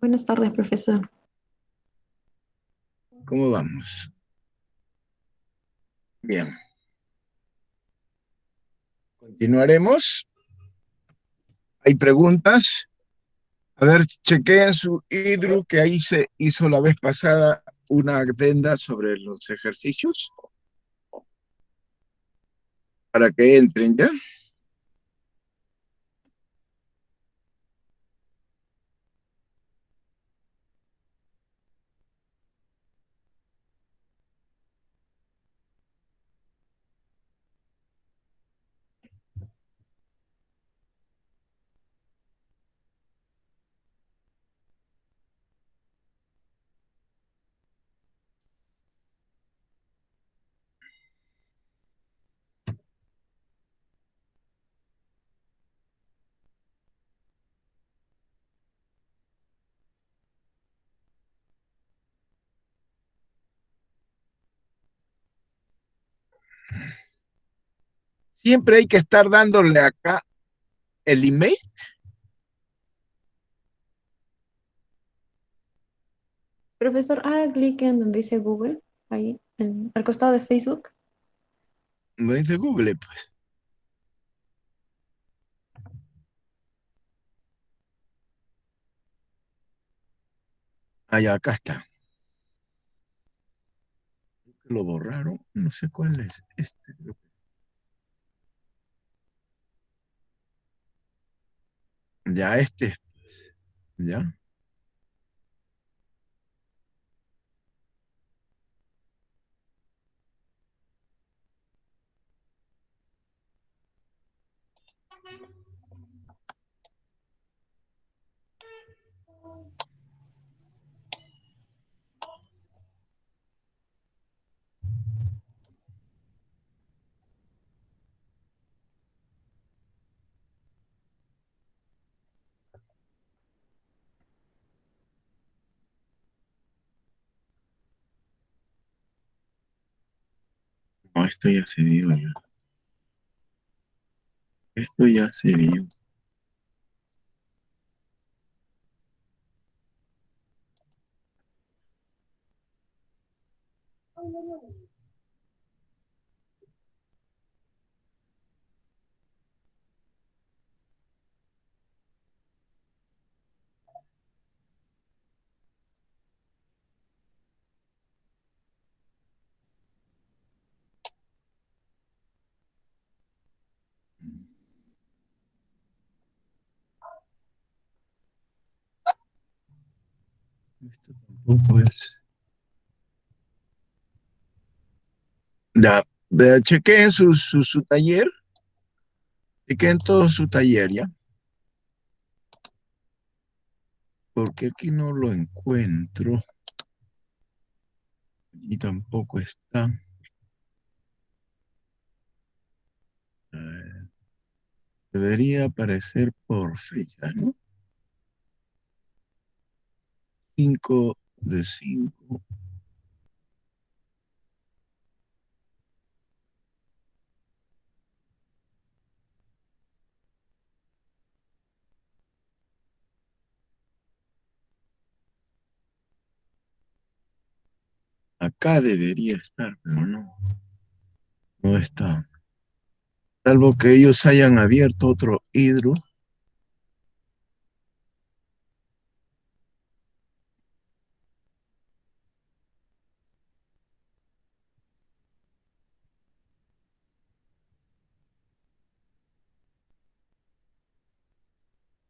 Buenas tardes, profesor. ¿Cómo vamos? Bien, continuaremos. ¿Hay preguntas? A ver, chequeen su IDRU que ahí se hizo la vez pasada una adenda sobre los ejercicios para que entren ya. Siempre hay que estar dándole acá el email. Profesor, haga clic en donde dice Google, ahí, al costado de Facebook. Me dice Google, pues. Allá, acá está. Lo borraron, no sé cuál es este. Ya este, ya. No, esto ya se vio ya. Esto ya se vio. Esto tampoco es. Ya, chequeen su taller, chequeen todo su taller, ¿ya? Porque aquí no lo encuentro y tampoco está. Eh, Debería aparecer por fecha, ¿no? 5 de 5. Acá debería estar, pero no, no está. Salvo que ellos hayan abierto otro hidro.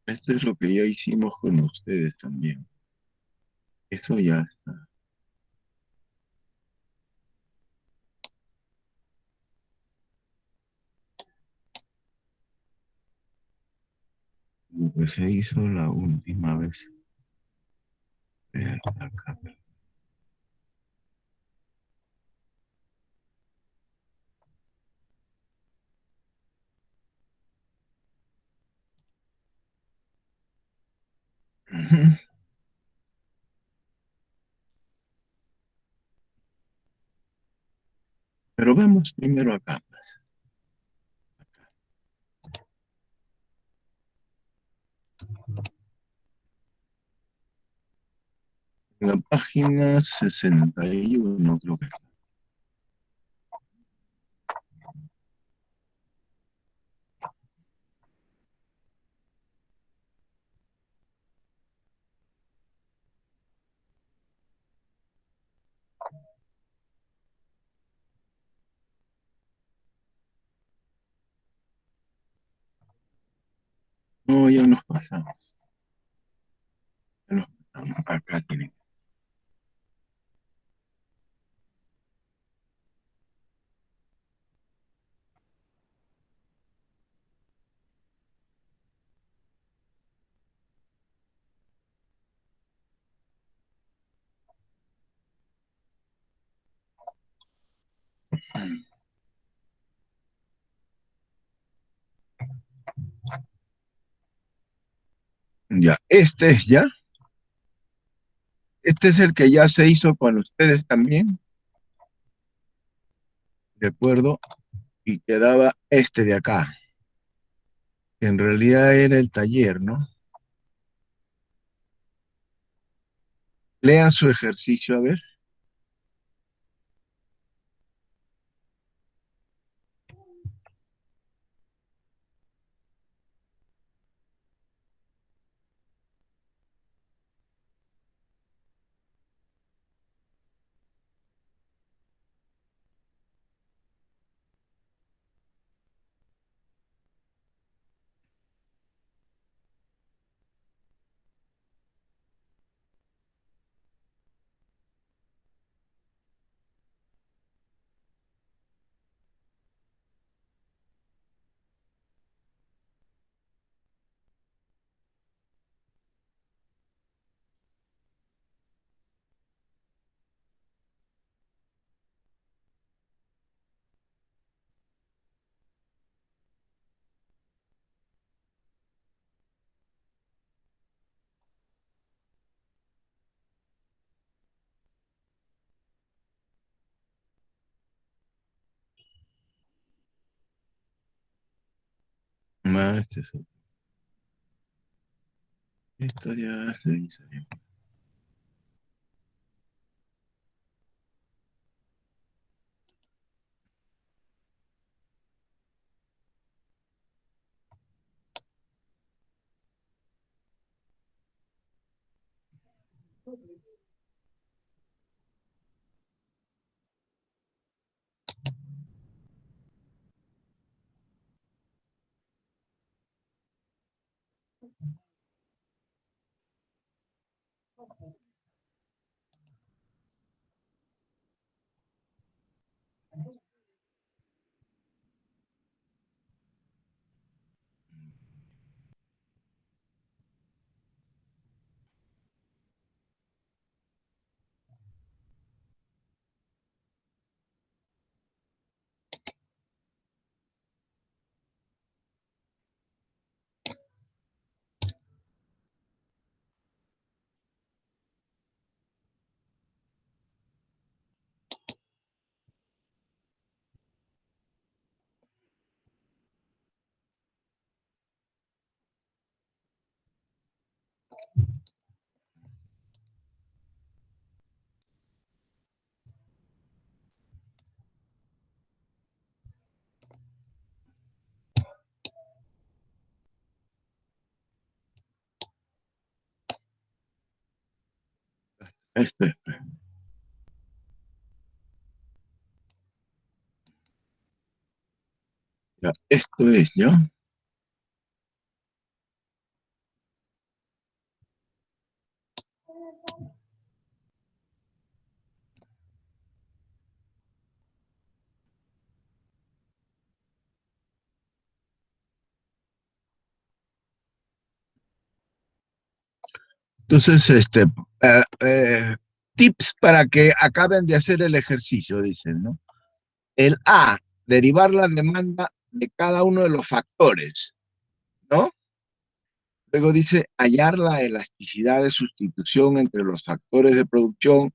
Esto es lo que ya hicimos con ustedes también. Eso ya está. Lo que se hizo la última vez. Acá. Ujú. Pero vamos primero acá. En la página 61, creo que. No, ya nos pasamos. Ya nos pasamos. Acá tienen. Ya, este es ya. Este es el que ya se hizo con ustedes también, ¿de acuerdo? Y quedaba este de acá, que en realidad era el taller, ¿no? Lean su ejercicio, a ver. Ah, esto ya se hizo. Esto es, ya, esto es, ¿ya? Entonces, tips para que acaben de hacer el ejercicio, dicen, ¿no? El A, derivar la demanda de cada uno de los factores, ¿no? Luego dice hallar la elasticidad de sustitución entre los factores de producción,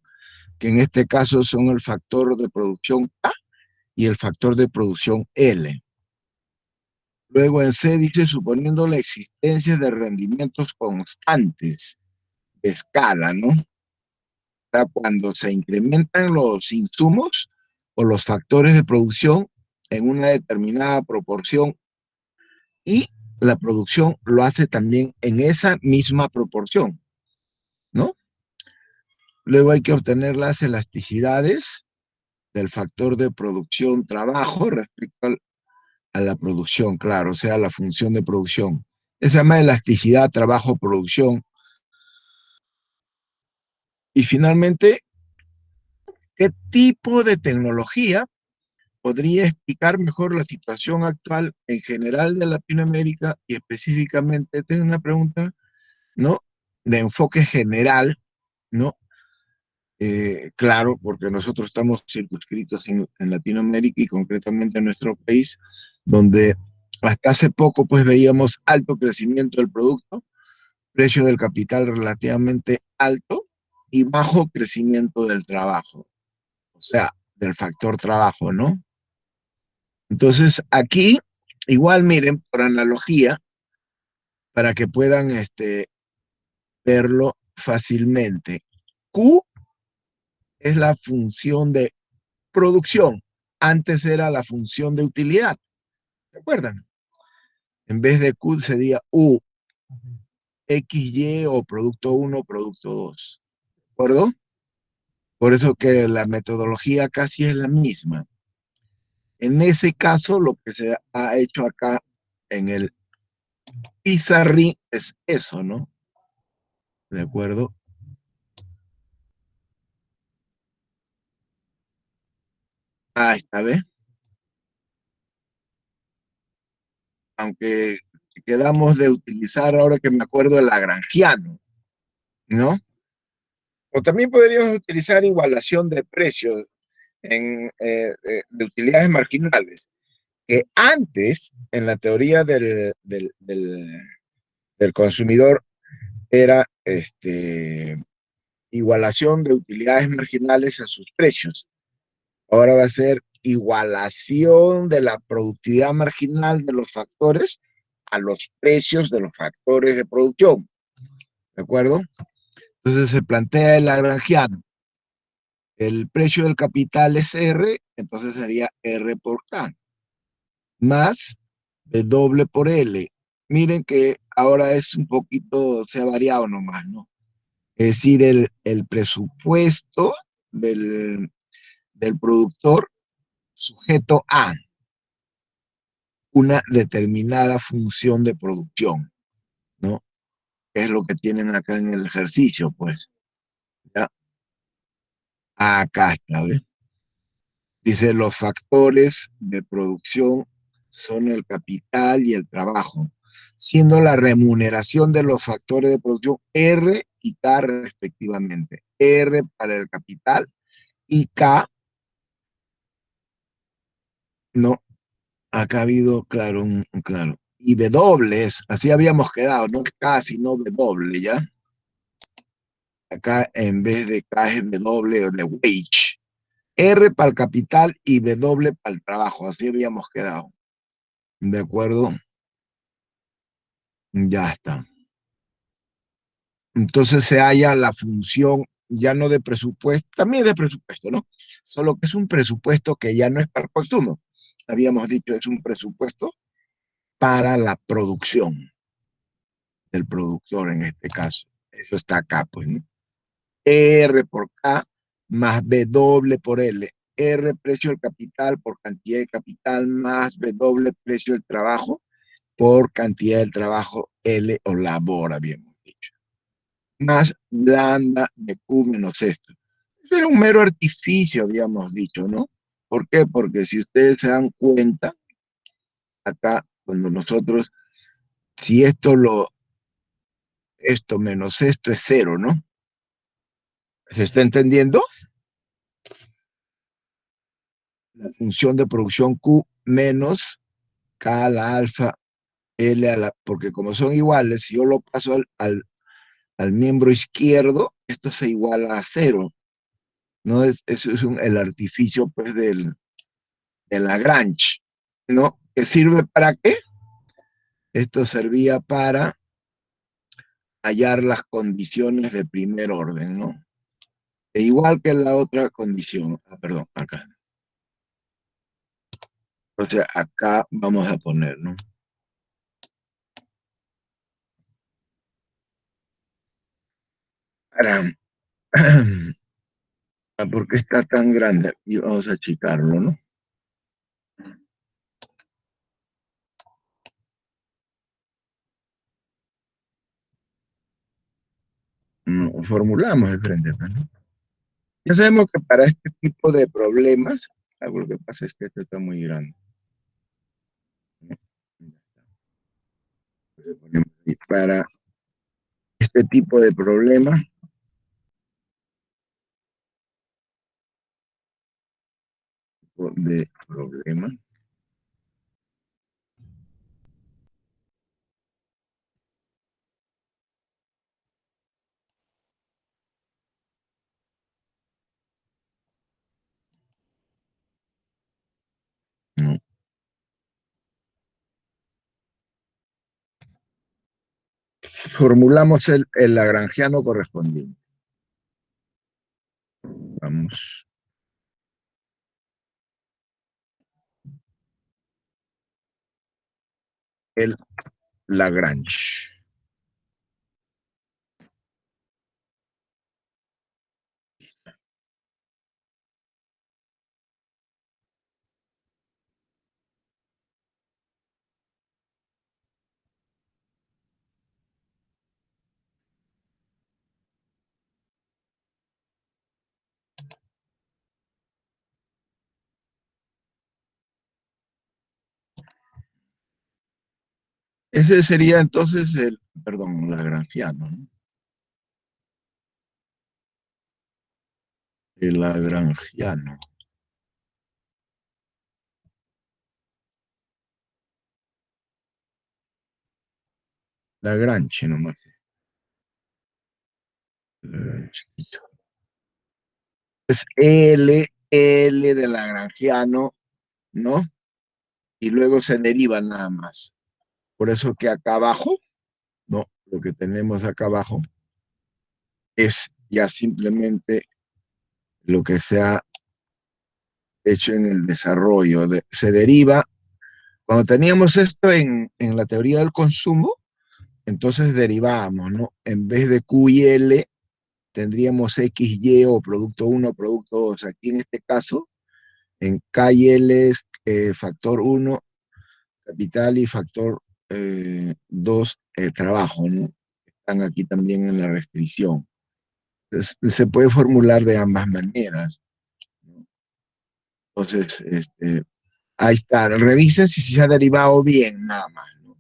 que en este caso son el factor de producción A y el factor de producción L. Luego en C dice suponiendo la existencia de rendimientos constantes de escala, ¿no? sea, cuando se incrementan los insumos o los factores de producción en una determinada proporción y la producción lo hace también en esa misma proporción, ¿no? Luego hay que obtener las elasticidades del factor de producción trabajo respecto a la producción, claro, o sea, la función de producción. Esa se llama elasticidad trabajo-producción. Y finalmente, ¿qué tipo de tecnología podría explicar mejor la situación actual en general de Latinoamérica y específicamente, esta es una pregunta, ¿no? De enfoque general, ¿no? Claro, porque nosotros estamos circunscritos en Latinoamérica y concretamente en nuestro país, donde hasta hace poco pues veíamos alto crecimiento del producto, precio del capital relativamente alto y bajo crecimiento del trabajo, o sea, del factor trabajo, ¿no? Entonces aquí, igual miren, por analogía, para que puedan verlo fácilmente, Q es la función de producción. Antes era la función de utilidad. ¿Se acuerdan? En vez de Q sería U, X, Y o producto uno, producto 2. ¿De acuerdo? Por eso que la metodología casi es la misma. En ese caso, lo que se ha hecho acá en el pizarrín es eso, ¿no? ¿De acuerdo? Ah, esta vez. Aunque quedamos de utilizar, ahora que me acuerdo, el lagrangiano, ¿no? O también podríamos utilizar igualación de precios de utilidades marginales, que antes, en la teoría del consumidor, era igualación de utilidades marginales a sus precios. Ahora va a ser igualación de la productividad marginal de los factores a los precios de los factores de producción. ¿De acuerdo? Entonces se plantea el lagrangiano. El precio del capital es R, entonces sería R por K, más W por L. Miren que ahora es un poquito, se ha variado nomás, ¿no? Es decir, el presupuesto del, del productor sujeto a una determinada función de producción, ¿no? Es lo que tienen acá en el ejercicio, pues. ¿Ya? Acá está, ¿ves? Dice, los factores de producción son el capital y el trabajo, siendo la remuneración de los factores de producción R y K respectivamente. R para el capital y K, no, acá ha habido, claro, claro. Y W, así habíamos quedado, no K, sino W, ¿ya? Acá en vez de K es W o de wage. R para el capital y W para el trabajo, así habíamos quedado. ¿De acuerdo? Ya está. Entonces se halla la función ya no de presupuesto, también de presupuesto, ¿no? Solo que es un presupuesto que ya no es para el consumo. Habíamos dicho, es un presupuesto para la producción del productor en este caso. Eso está acá, pues, ¿no? R por K más W por L. R, precio del capital por cantidad de capital, más W, precio del trabajo por cantidad del trabajo, L o labor, habíamos dicho. Más blanda de Q menos esto. Eso era un mero artificio, habíamos dicho, ¿no? ¿Por qué? Porque si ustedes se dan cuenta, acá, cuando nosotros, si esto menos esto es cero, ¿no? ¿Se está entendiendo? La función de producción Q menos K a la alfa, L a la, porque como son iguales, si yo lo paso al miembro izquierdo, esto se iguala a cero, ¿no? Eso es el artificio, pues, de Lagrange, ¿no? ¿Que sirve para qué? Esto servía para hallar las condiciones de primer orden, ¿no? E igual que la otra condición, perdón, acá. O sea, acá vamos a poner, ¿no? Para, ¿por qué está tan grande? Y vamos a achicarlo, ¿no? Formulamos diferentes, ¿no? Ya sabemos que para este tipo de problemas, lo que pasa es que esto está muy grande, ¿no? Y para este tipo de problemas, de problemas, ¿no? Formulamos el lagrangiano correspondiente. Vamos, el Lagrange. Ese sería entonces el, perdón, lagrangiano, ¿no? El lagrangiano. Lagrange nomás. Chiquito. Es L de lagrangiano, ¿no? Y luego se deriva nada más. Por eso que acá abajo, no, lo que tenemos acá abajo es ya simplemente lo que se ha hecho en el desarrollo. Se deriva, cuando teníamos esto en la teoría del consumo, entonces derivábamos, ¿no? En vez de Q y L, tendríamos X, Y o producto uno, producto 2. Aquí en este caso, en K y L es factor uno capital y factor 2 trabajo, ¿no? Están aquí también en la restricción. Entonces, se puede formular de ambas maneras, ¿no? Entonces, ahí está. Revisen si se ha derivado bien, nada más, ¿no?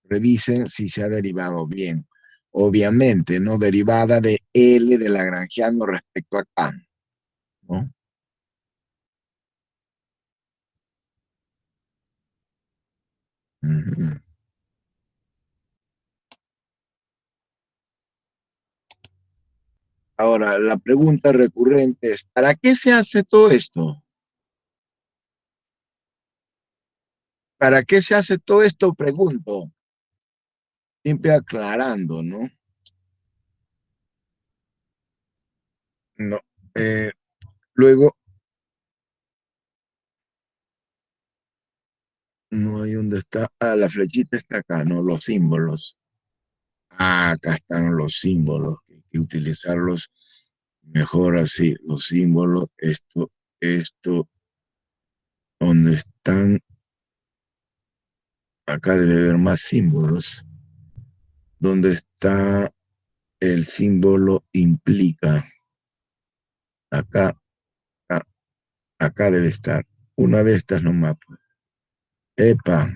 Revisen si se ha derivado bien. Obviamente, ¿no? Derivada de L de Lagrangiano respecto a K, ¿no? Ujú. Ahora, la pregunta recurrente es, ¿para qué se hace todo esto? ¿Para qué se hace todo esto? Pregunto, siempre aclarando, ¿no? No. Eh, luego, no hay dónde está. Ah, la flechita está acá, ¿no? Los símbolos. Ah, acá están los símbolos. Hay que utilizarlos mejor así. Los símbolos, esto, ¿dónde están? Acá debe haber más símbolos. ¿Dónde está el símbolo implica? Acá, acá, acá debe estar. Una de estas nomás, pues. Epa,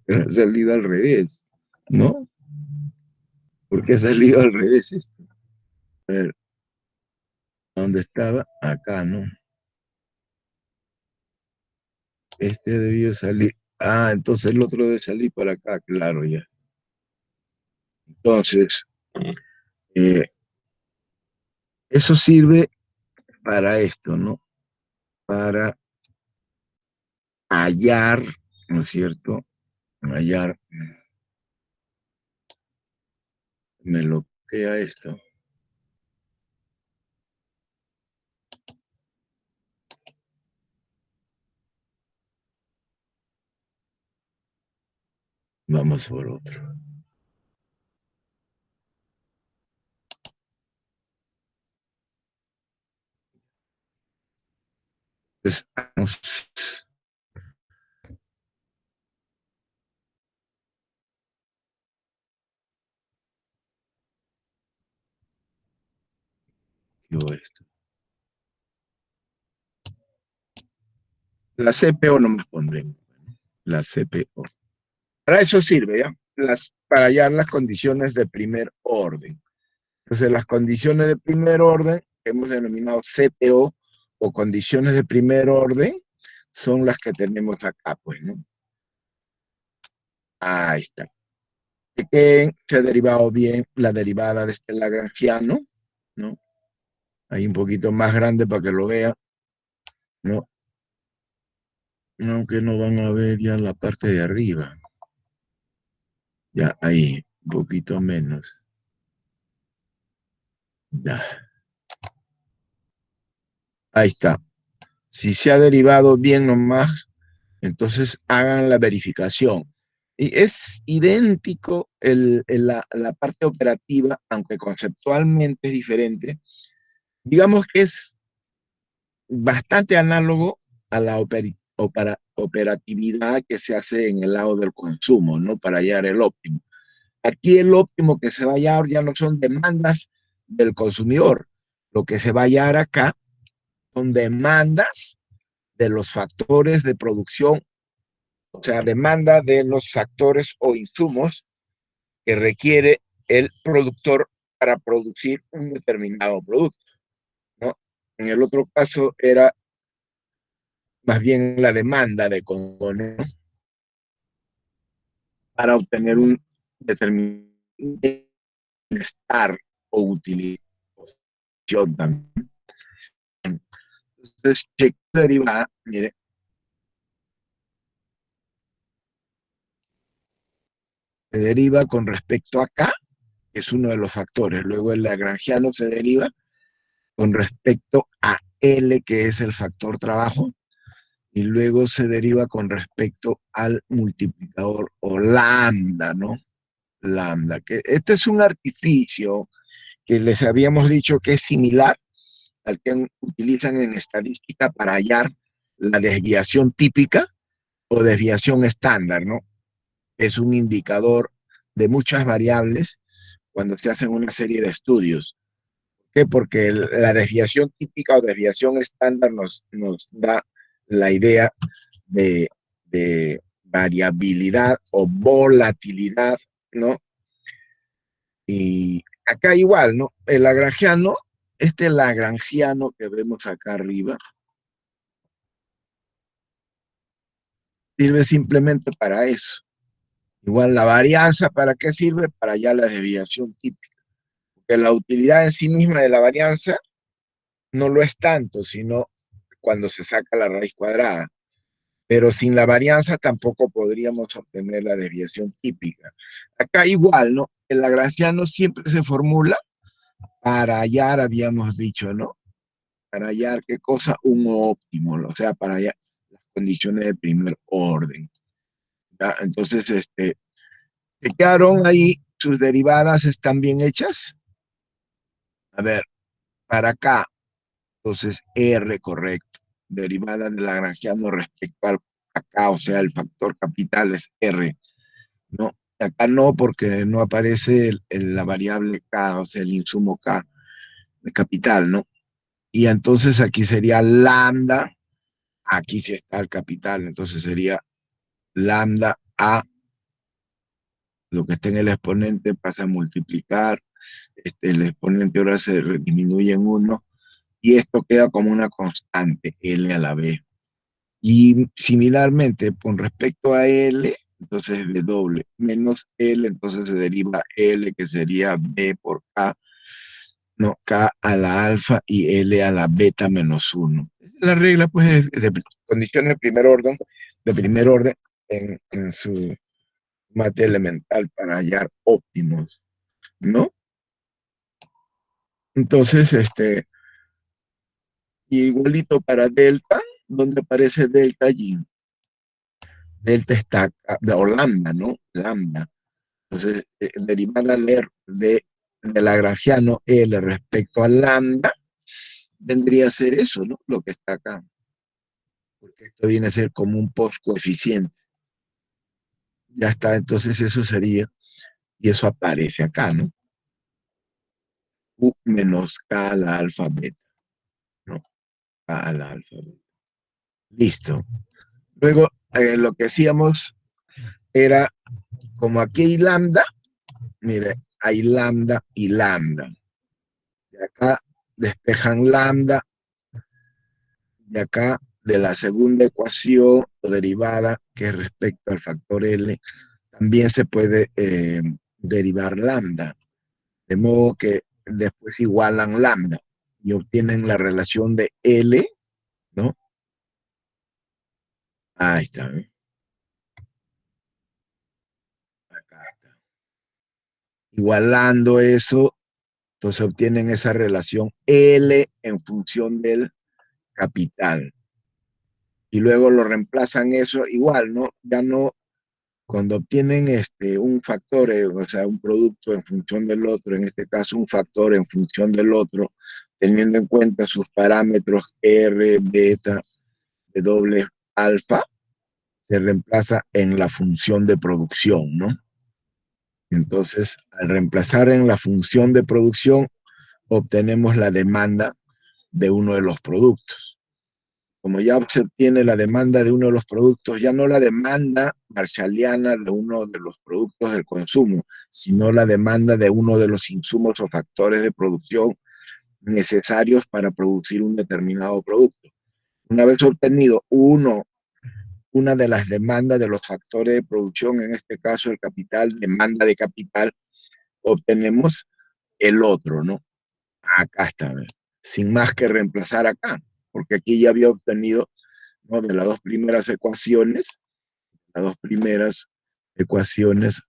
pero ha salido al revés, ¿no? ¿Por qué ha salido al revés esto? A ver, ¿dónde estaba? Acá, ¿no? Este debió salir. Ah, entonces el otro debe salir para acá, claro, ya. Entonces, eh, eso sirve para esto, ¿no? Para hallar, ¿no es cierto? Hallar, me lo bloquea esto. Vamos por otro. Estamos. Esto. La CPO no me pondré. La CPO. Para eso sirve, ¿ya? Para hallar las condiciones de primer orden. Entonces, las condiciones de primer orden, que hemos denominado CPO o condiciones de primer orden, son las que tenemos acá, pues, ¿no? Ahí está. Que se ha derivado bien la derivada de este lagrangiano, ¿no? Ahí un poquito más grande para que lo vea, ¿no? Aunque no van a ver ya la parte de arriba. Ya, ahí, un poquito menos. Ya. Ahí está. Si se ha derivado bien nomás, entonces hagan la verificación. Y es idéntico la parte operativa, aunque conceptualmente es diferente. Digamos que es bastante análogo a la operatividad que se hace en el lado del consumo, ¿no? Para hallar el óptimo. Aquí el óptimo que se va a hallar ya no son demandas del consumidor. Lo que se va a hallar acá son demandas de los factores de producción, o sea, demanda de los factores o insumos que requiere el productor para producir un determinado producto, ¿no? En el otro caso era más bien la demanda de consumo, ¿no? Para obtener un determinado bienestar o utilización también. Entonces, cheque derivada, mire, se deriva con respecto a K, que es uno de los factores. Luego el lagrangiano se deriva con respecto a L, que es el factor trabajo, y luego se deriva con respecto al multiplicador o lambda, ¿no? Lambda, que este es un artificio que les habíamos dicho que es similar al que utilizan en estadística para hallar la desviación típica o desviación estándar, ¿no? Es un indicador de muchas variables cuando se hacen una serie de estudios. ¿Por qué? Porque la desviación típica o desviación estándar nos da la idea de variabilidad o volatilidad, ¿no? Y acá igual, ¿no? El lagrangiano, este lagrangiano que vemos acá arriba, sirve simplemente para eso. Igual la varianza, ¿para qué sirve? Para hallar la desviación típica. Porque la utilidad en sí misma de la varianza no lo es tanto, sino cuando se saca la raíz cuadrada. Pero sin la varianza tampoco podríamos obtener la desviación típica. Acá igual, ¿no? El lagrangiano siempre se formula para hallar, habíamos dicho, ¿no? Para hallar qué cosa, un óptimo, o sea, para hallar las condiciones de primer orden. ¿Ya? Entonces, ¿se quedaron ahí? ¿Sus derivadas están bien hechas? A ver, para acá, entonces R, correcto. Derivada del lagrangiano respecto al acá, o sea, el factor capital es R, ¿no? Acá no, porque no aparece la variable K, o sea, el insumo K, de capital, ¿no? Y entonces aquí sería lambda, aquí sí está el capital, entonces sería lambda A, lo que está en el exponente pasa a multiplicar, el exponente ahora se disminuye en 1, y esto queda como una constante, L a la B. Y similarmente, con respecto a L, entonces W menos L, entonces se deriva L, que sería B por K, no, K a la alfa y L a la beta menos 1. La regla, pues, es de condiciones de primer orden en su mate elemental para hallar óptimos, ¿no? Entonces, igualito para delta, donde aparece delta allí. Delta está acá, o lambda, ¿no? Lambda. Entonces, derivada de lagrangiano L respecto a lambda, vendría a ser eso, ¿no? Lo que está acá. Porque esto viene a ser como un post coeficiente. Ya está, entonces eso sería, y eso aparece acá, ¿no? U menos K a la alfa beta, ¿no? K a la alfa beta. Listo. Luego, lo que hacíamos era, como aquí hay lambda, mire, hay lambda y lambda. Y acá despejan lambda, y acá de la segunda ecuación o derivada, que es respecto al factor L, también se puede derivar lambda. De modo que después igualan lambda y obtienen la relación de L, ¿no? Ahí está, ¿eh? Acá está. Igualando eso, entonces obtienen esa relación L en función del capital. Y luego lo reemplazan eso igual, ¿no? Ya no, cuando obtienen un factor, o sea, un producto en función del otro, en este caso un factor en función del otro, teniendo en cuenta sus parámetros R, beta, de doble alfa, se reemplaza en la función de producción, ¿no? Entonces, al reemplazar en la función de producción, obtenemos la demanda de uno de los productos. Como ya se obtiene la demanda de uno de los productos, ya no la demanda marshalliana de uno de los productos del consumo, sino la demanda de uno de los insumos o factores de producción necesarios para producir un determinado producto. Una vez obtenido una de las demandas de los factores de producción, en este caso el capital, demanda de capital, obtenemos el otro, ¿no? Acá está, ¿ves? Sin más que reemplazar acá, porque aquí ya había obtenido, ¿no? De las dos primeras ecuaciones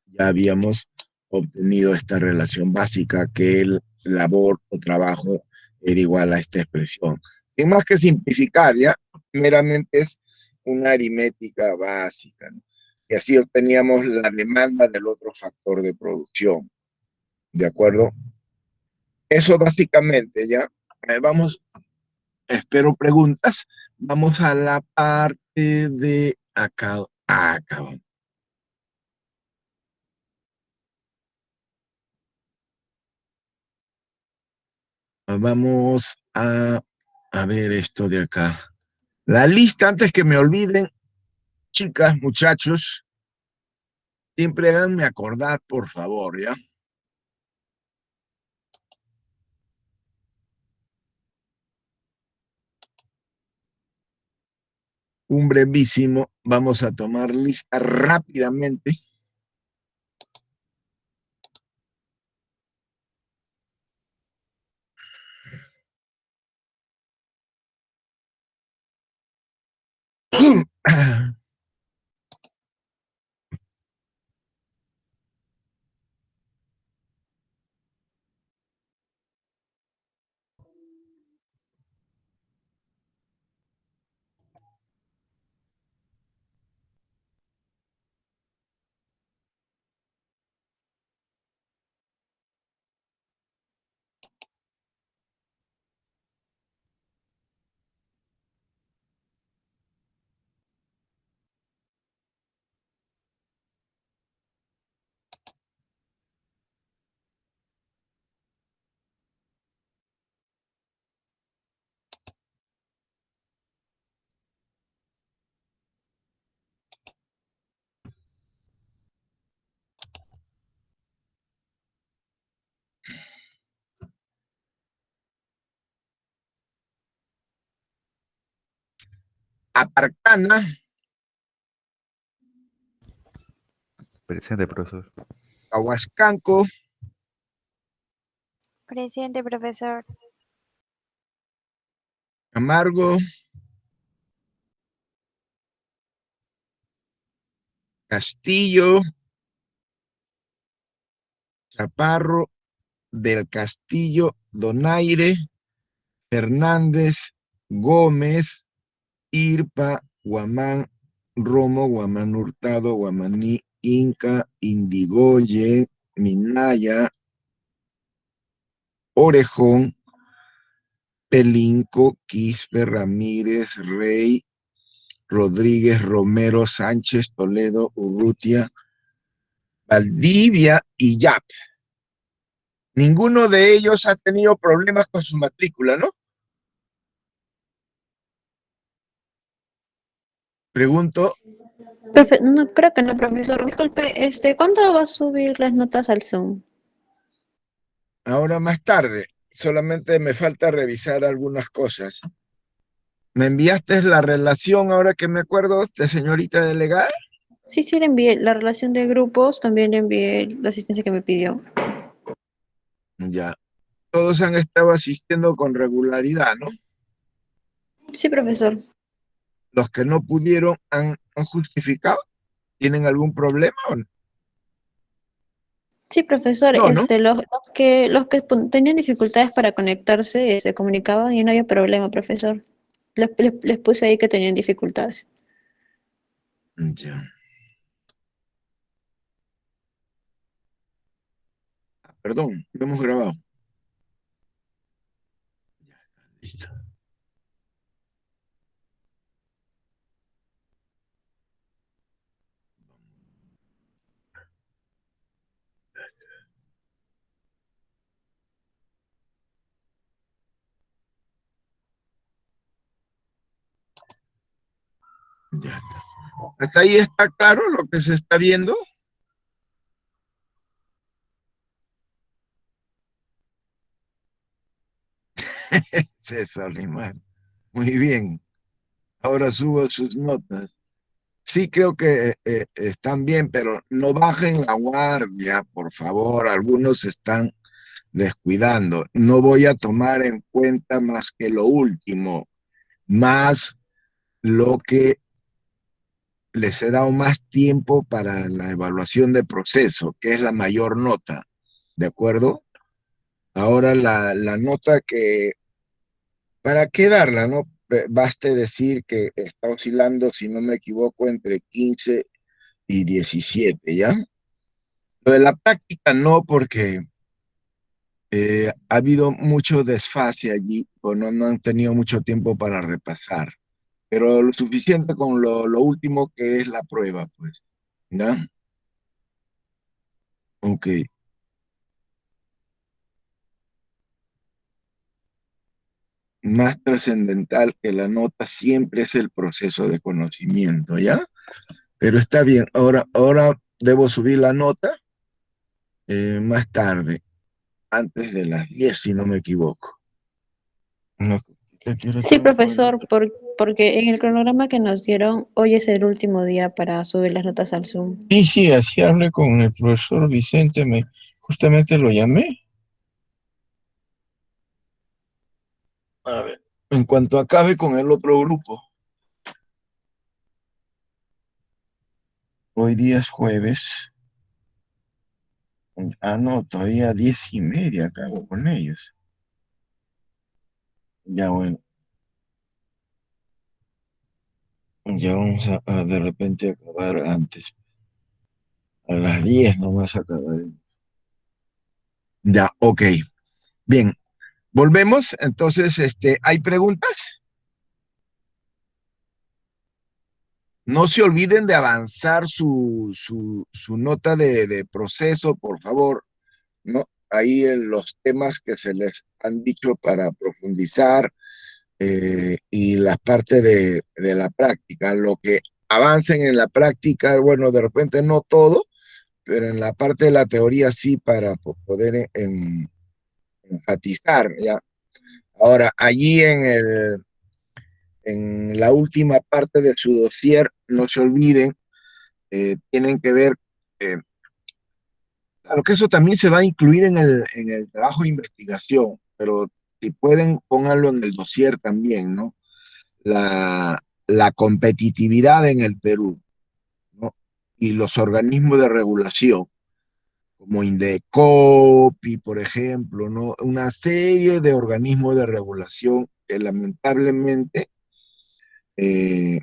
ya habíamos obtenido esta relación básica que el labor o trabajo era igual a esta expresión. Sin más que simplificar, ya meramente es una aritmética básica, ¿no? Y así obteníamos la demanda del otro factor de producción, ¿de acuerdo? Eso básicamente, ya. Vamos, espero preguntas. Vamos a la parte de acá. Acá. Vamos a ver esto de acá. La lista, antes que me olviden, chicas, muchachos, siempre háganme acordar, por favor, ¿ya? Un brevísimo, vamos a tomar lista rápidamente. Aparcana, Presente, profesor. Aguascanco, Presente, profesor. Camargo, Castillo, Chaparro, del Castillo Donaire, Fernández, Gómez, Irpa, Guamán, Romo, Guamán Hurtado, Guamaní, Inca, Indigoye, Minaya, Orejón, Pelinco, Quispe, Ramírez, Rey, Rodríguez, Romero, Sánchez, Toledo, Urrutia, Valdivia y Yap. Ninguno de ellos ha tenido problemas con su matrícula, ¿no? Pregunto, No, creo que no, profesor. Disculpe, ¿cuándo va a subir las notas al Zoom? ahora más tarde, solamente me falta revisar algunas cosas. ¿Me enviaste la relación, ahora que me acuerdo, de señorita delegada? Sí, sí, le envié la relación de grupos, también le envié la asistencia que me pidió. Ya. Todos han estado asistiendo con regularidad, ¿no? Sí, profesor. Los que no pudieron han justificado. ¿Tienen algún problema o no? Sí, profesor, No, ¿no? tenían dificultades para conectarse, se comunicaban y no había problema, profesor. Les puse ahí que tenían dificultades. Ya. Perdón, lo hemos grabado. Listo. Ya está. Hasta ahí está claro lo que se está viendo. César Limán. Muy bien. Ahora subo sus notas. Sí, creo que están bien, pero no bajen la guardia, por favor. Algunos se están descuidando. No voy a tomar en cuenta más que lo último, más lo que les he dado más tiempo para la evaluación de proceso, que es la mayor nota. ¿De acuerdo? Ahora la nota que, ¿para qué darla, no? Baste decir que está oscilando, si no me equivoco, entre 15 y 17, ¿ya? Lo de la práctica no, porque ha habido mucho desfase allí, o no han tenido mucho tiempo para repasar, pero lo suficiente con lo último que es la prueba, pues, ¿ya? Ok. Más trascendental que la nota siempre es el proceso de conocimiento, ¿ya? Pero está bien, ahora debo subir la nota más tarde, antes de las 10 si no me equivoco. No, ¿a qué hora Sí, tengo con el profesor, doctor? porque en el cronograma que nos dieron, hoy es el último día para subir las notas al Zoom. Sí, sí, así hablé con el profesor Vicente, justamente lo llamé. A ver, en cuanto acabe con el otro grupo, hoy día es jueves, no, todavía 10:30 acabo con ellos. Ya bueno, ya vamos a de repente acabar antes, a las 10 nomás acabar. Ya, ok, bien, volvemos, entonces, ¿hay preguntas? No se olviden de avanzar su nota de proceso, por favor, ¿no? Ahí en los temas que se les han dicho para profundizar y la parte de la práctica, lo que avancen en la práctica, bueno, de repente no todo, pero en la parte de la teoría sí para poder enfatizar, ¿ya? Ahora, allí en la última parte de su dossier, no se olviden, tienen que ver, eh, claro que eso también se va a incluir en el trabajo de investigación, pero si pueden, pónganlo en el dossier también, ¿no? La competitividad en el Perú, ¿no? Y los organismos de regulación, como Indecopi, por ejemplo, ¿no? Una serie de organismos de regulación que lamentablemente eh,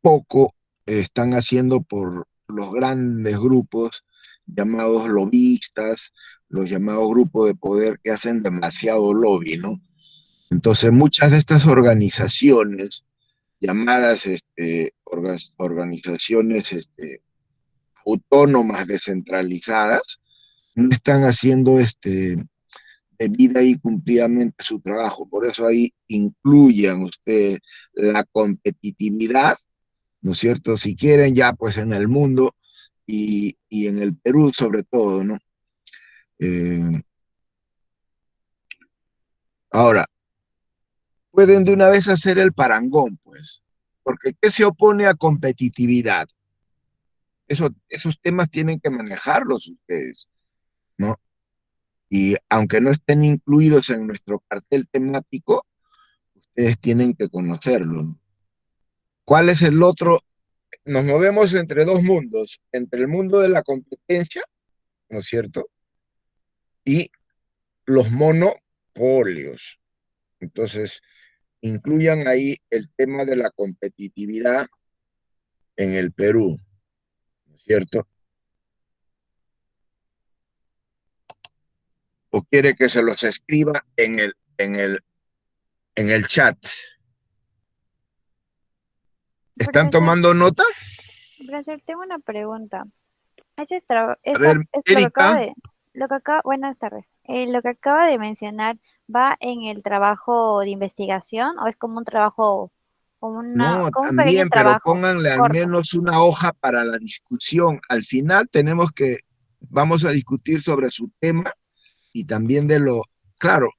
poco están haciendo por los grandes grupos llamados lobistas, los llamados grupos de poder que hacen demasiado lobby, ¿no? Entonces, muchas de estas organizaciones, llamadas organizaciones autónomas descentralizadas, no están haciendo debida y cumplidamente su trabajo. Por eso ahí incluyan ustedes la competitividad, ¿no es cierto? Si quieren ya pues en el mundo y en el Perú sobre todo, ¿no? Eh, ahora, pueden de una vez hacer el parangón, pues, porque ¿qué se opone a competitividad? Esos temas tienen que manejarlos ustedes, ¿no? Y aunque no estén incluidos en nuestro cartel temático, ustedes tienen que conocerlo, ¿no? ¿Cuál es el otro? Nos movemos entre dos mundos, entre el mundo de la competencia, ¿no es cierto? Y los monopolios. Entonces, incluyan ahí el tema de la competitividad en el Perú, ¿no es cierto? ¿O quiere que se los escriba en el chat? ¿Están Profesor, tomando nota? profesor, tengo una pregunta. A ver, Es lo que Erika, buenas tardes. Lo que acaba de mencionar, ¿va en el trabajo de investigación o es como un trabajo, no, como un pequeño también, pero trabajo pónganle al corto? menos una hoja para la discusión. Al final vamos a discutir sobre su tema y también claro,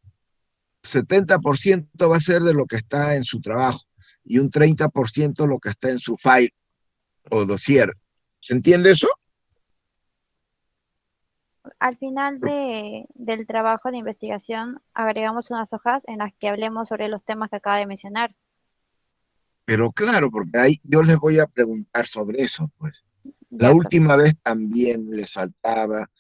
70% va a ser de lo que está en su trabajo y un 30% lo que está en su file o dossier. ¿Se entiende eso? Al final del trabajo de investigación, agregamos unas hojas en las que hablemos sobre los temas que acaba de mencionar. Pero claro, porque ahí yo les voy a preguntar sobre eso, pues. La Ya, última profesor. vez también les faltaba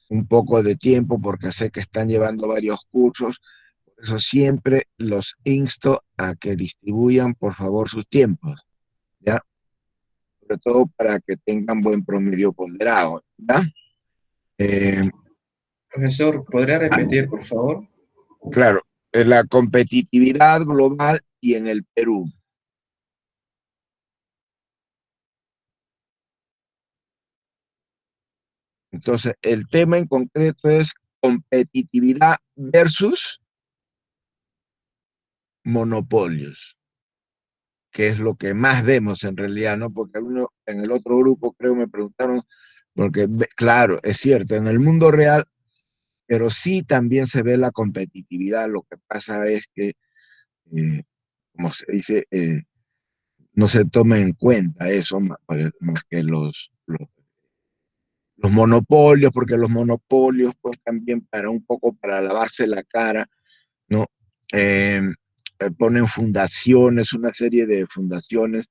un poco de tiempo porque sé que están llevando varios cursos, por eso siempre los insto a que distribuyan, por favor, sus tiempos, ¿ya? Sobre todo para que tengan buen promedio ponderado, ¿ya? Eh, Profesor, ¿podría repetir, por favor? claro, la competitividad global y en el Perú. Entonces, el tema en concreto es competitividad versus monopolios, que es lo que más vemos en realidad, ¿no? Porque algunos en el otro grupo creo me preguntaron, porque claro, es cierto, en el mundo real, pero sí también se ve la competitividad. Lo que pasa es que, como se dice, no se toma en cuenta eso más que los monopolios, porque los monopolios, pues también para un poco para lavarse la cara, ¿no? Eh, ponen fundaciones, una serie de fundaciones.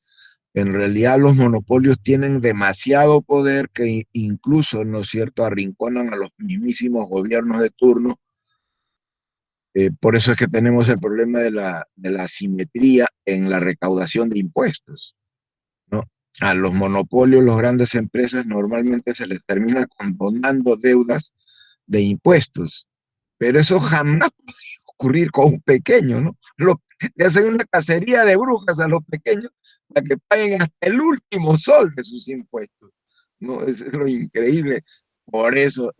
En realidad los monopolios tienen demasiado poder que incluso, ¿no es cierto?, arrinconan a los mismísimos gobiernos de turno. Por eso es que tenemos el problema de la asimetría en la recaudación de impuestos, ¿no? A los monopolios, las grandes empresas normalmente se les termina condonando deudas de impuestos, pero eso jamás ocurrir con un pequeño, ¿no? Le hacen una cacería de brujas a los pequeños para que paguen hasta el último sol de sus impuestos, ¿no? Es lo increíble. Por eso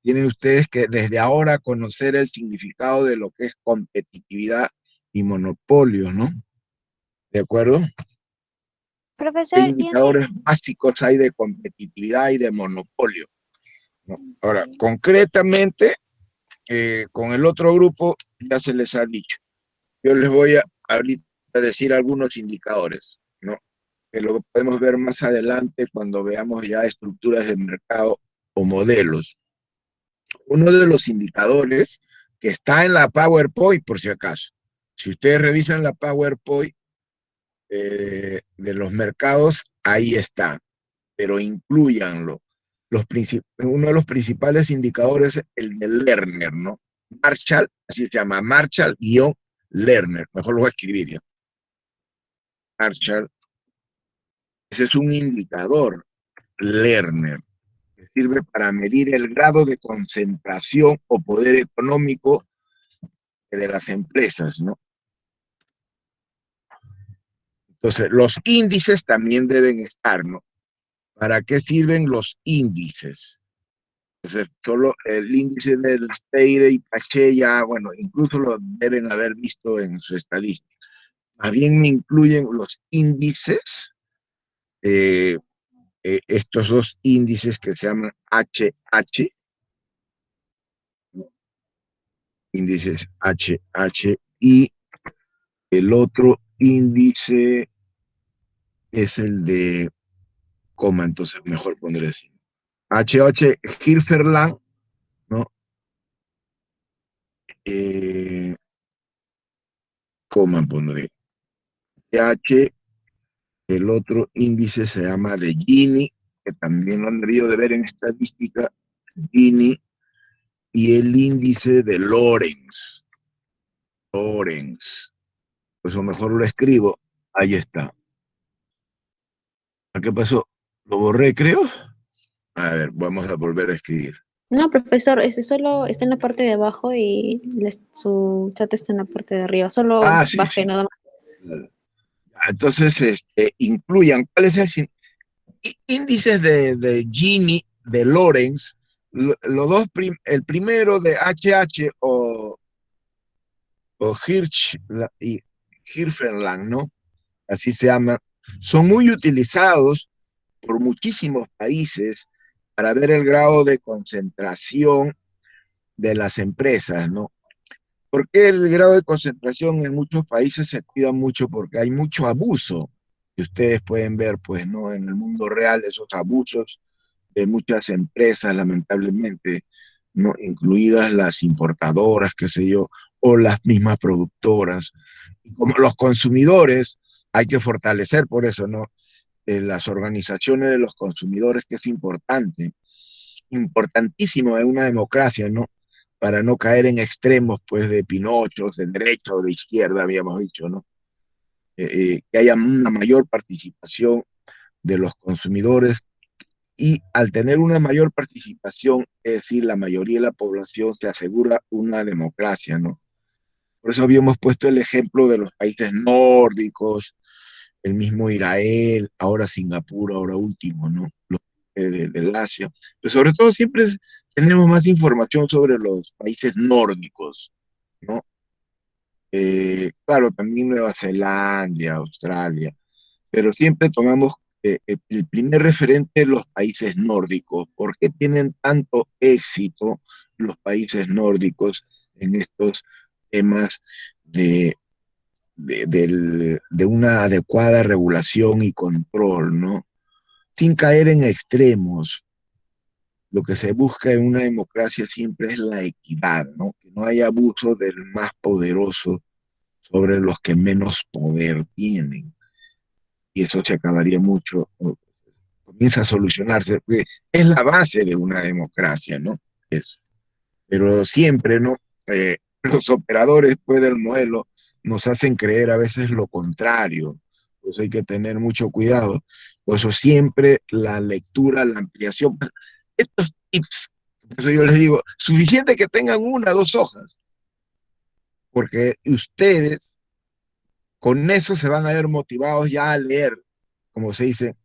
tienen ustedes que desde ahora conocer el significado de lo que es competitividad y monopolio, ¿no? ¿De acuerdo? ¿Qué Profesor, indicadores básicos hay de competitividad y de monopolio, ¿no? Ahora, concretamente, con el otro grupo ya se les ha dicho. Yo les voy a ahorita decir algunos indicadores, ¿no? Que lo podemos ver más adelante cuando veamos ya estructuras de mercado o modelos. Uno de los indicadores que está en la PowerPoint, por si acaso. Si ustedes revisan la PowerPoint de los mercados, ahí está, pero incluyanlo. uno de los principales indicadores es el de Lerner, ¿no? Marshall, así se llama, Marshall-Lerner, mejor lo voy a escribir ya. Marshall, ese es un indicador, Lerner, que sirve para medir el grado de concentración o poder económico de las empresas, ¿no? Entonces, los índices también deben estar, ¿no? ¿Para qué sirven los índices? Entonces, solo el índice del Speire y Pache ya, bueno, incluso lo deben haber visto en su estadística. Más bien me incluyen los índices, estos dos índices que se llaman HH, índices HH, y el otro índice es el de coma, entonces mejor poner así. HH Hilferland, ¿no? Coma pondré. H, el otro índice se llama de Gini, que también lo han debido de ver en estadística, Gini, y el índice de Lorenz. Lorenz. Pues o mejor lo escribo. Ahí está. ¿Qué pasó? ¿Lo borré, creo? A ver, vamos a volver a escribir. No, profesor, solo está en la parte de abajo y su chat está en la parte de arriba. Solo Ah, sí, bajé sí. nada más. Entonces, incluyan cuáles son índices de Gini, de Lorenz, los dos, el primero de HH o Hirsch y Hirschland, ¿no? Así se llama, son muy utilizados por muchísimos países para ver el grado de concentración de las empresas, ¿no? Porque el grado de concentración en muchos países se cuida mucho porque hay mucho abuso, que ustedes pueden ver, pues, ¿no? En el mundo real, esos abusos de muchas empresas, lamentablemente, ¿no? Incluidas las importadoras, qué sé yo, o las mismas productoras. Y como los consumidores, hay que fortalecer por eso, ¿no? Las organizaciones de los consumidores, que es importante, importantísimo en una democracia, ¿no? Para no caer en extremos, pues, de pinochos, de derecha o de izquierda, habíamos dicho, ¿no? Que haya una mayor participación de los consumidores y al tener una mayor participación, es decir, la mayoría de la población se asegura una democracia, ¿no? Por eso habíamos puesto el ejemplo de los países nórdicos, el mismo Israel, ahora Singapur, ahora último, ¿no? Los del Asia. Pero sobre todo siempre tenemos más información sobre los países nórdicos, ¿no? Claro, también Nueva Zelanda, Australia, pero siempre tomamos el primer referente de los países nórdicos. ¿Por qué tienen tanto éxito los países nórdicos en estos temas de una adecuada regulación y control, ¿no? Sin caer en extremos? Lo que se busca en una democracia siempre es la equidad, ¿no? Que no haya abuso del más poderoso sobre los que menos poder tienen. Y eso se acabaría mucho, comienza a solucionarse, porque es la base de una democracia, ¿no? Es, pero siempre, ¿no? Los operadores pues, del modelo nos hacen creer a veces lo contrario, pues hay que tener mucho cuidado. Por eso siempre la lectura, la ampliación, estos tips, por eso yo les digo, suficiente que tengan una, dos hojas, porque ustedes con eso se van a ver motivados ya a leer, como se dice,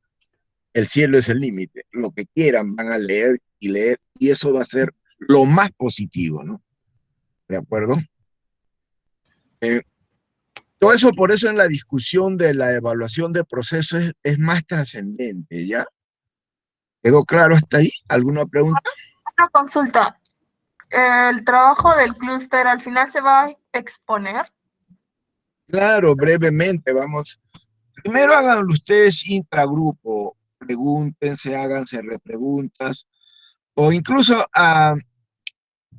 el cielo es el límite. Lo que quieran van a leer, y eso va a ser lo más positivo, ¿no? ¿De acuerdo? Eh, todo eso, por eso en la discusión de la evaluación de procesos es más trascendente, ¿ya? ¿Quedó claro hasta ahí? ¿Alguna pregunta? Una consulta. ¿El trabajo del clúster al final se va a exponer? Claro, brevemente, vamos. Primero háganlo ustedes intragrupo, pregúntense, háganse repreguntas, o incluso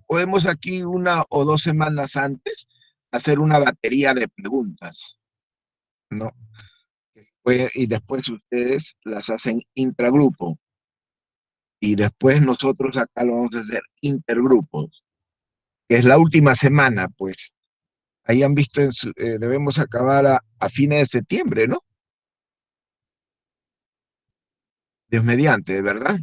podemos aquí 1 o 2 semanas antes hacer una batería de preguntas, ¿no? Y después ustedes las hacen intragrupo y después nosotros acá lo vamos a hacer intergrupos, que es la última semana, pues. Ahí han visto, debemos acabar a fines de septiembre, ¿no? Dios mediante, ¿verdad?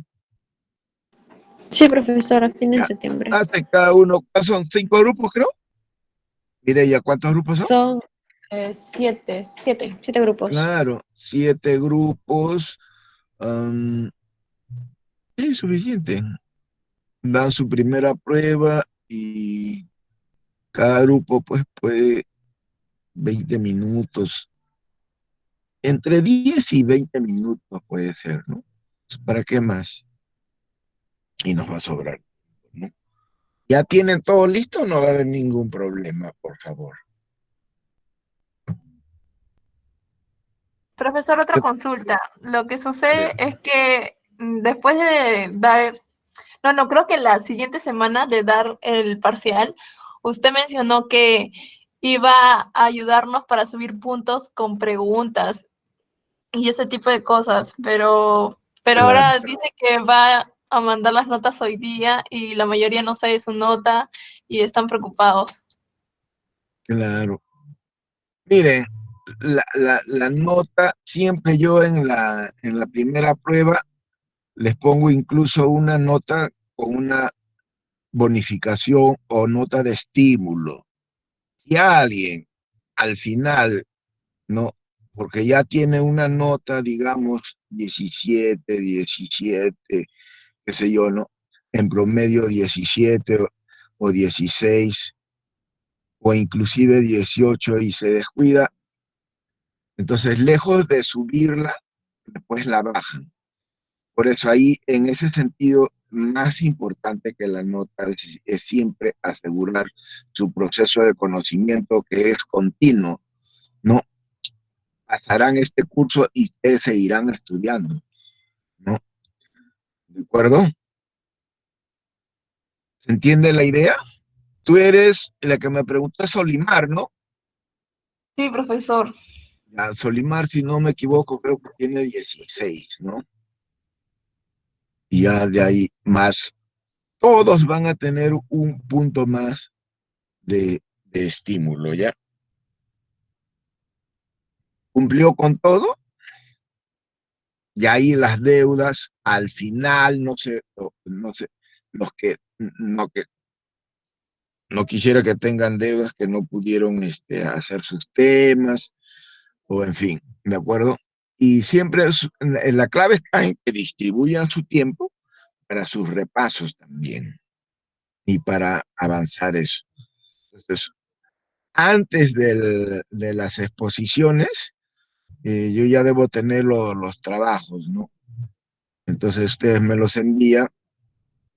Sí, profesor, a fin de Ya. septiembre. Hace cada uno, son 5 grupos, creo. Mireya, ¿cuántos grupos son? Son siete grupos. Claro, 7 grupos. Es suficiente. Dan su primera prueba y cada grupo pues puede 20 minutos, entre 10 y 20 minutos puede ser, ¿no? ¿Para qué más? Y nos va a sobrar, ¿no? ¿Ya tienen todo listo? No va a haber ningún problema, por favor. Profesor, otra consulta. Lo que sucede es que después de dar, no, creo que la siguiente semana de dar el parcial, usted mencionó que iba a ayudarnos para subir puntos con preguntas y ese tipo de cosas, pero Claro, ahora dice que va a mandar las notas hoy día y la mayoría no sabe su nota y están preocupados. claro. Miren, la nota, siempre yo en la primera prueba les pongo incluso una nota con una bonificación o nota de estímulo. Y alguien al final, ¿no? Porque ya tiene una nota, digamos, 17, qué sé yo, ¿no? En promedio 17 o 16 o inclusive 18 y se descuida, entonces lejos de subirla, después la bajan. Por eso ahí, en ese sentido, más importante que la nota es siempre asegurar su proceso de conocimiento que es continuo, ¿no? Pasarán este curso y ustedes seguirán estudiando, ¿no? ¿De acuerdo? ¿Se entiende la idea? Tú eres la que me preguntó, Solimar, ¿no? Sí, profesor. Ya, Solimar, si no me equivoco, creo que tiene 16, ¿no? Y ya de ahí más, todos van a tener un punto más de estímulo, ¿ya? ¿Cumplió con todo? Y ahí las deudas, al final, no sé, los que no quisiera que tengan deudas que no pudieron hacer sus temas, o en fin, ¿de acuerdo? Y siempre la clave está en que distribuyan su tiempo para sus repasos también y para avanzar eso. Entonces, antes de las exposiciones, yo ya debo tener los trabajos, ¿no? Entonces ustedes me los envían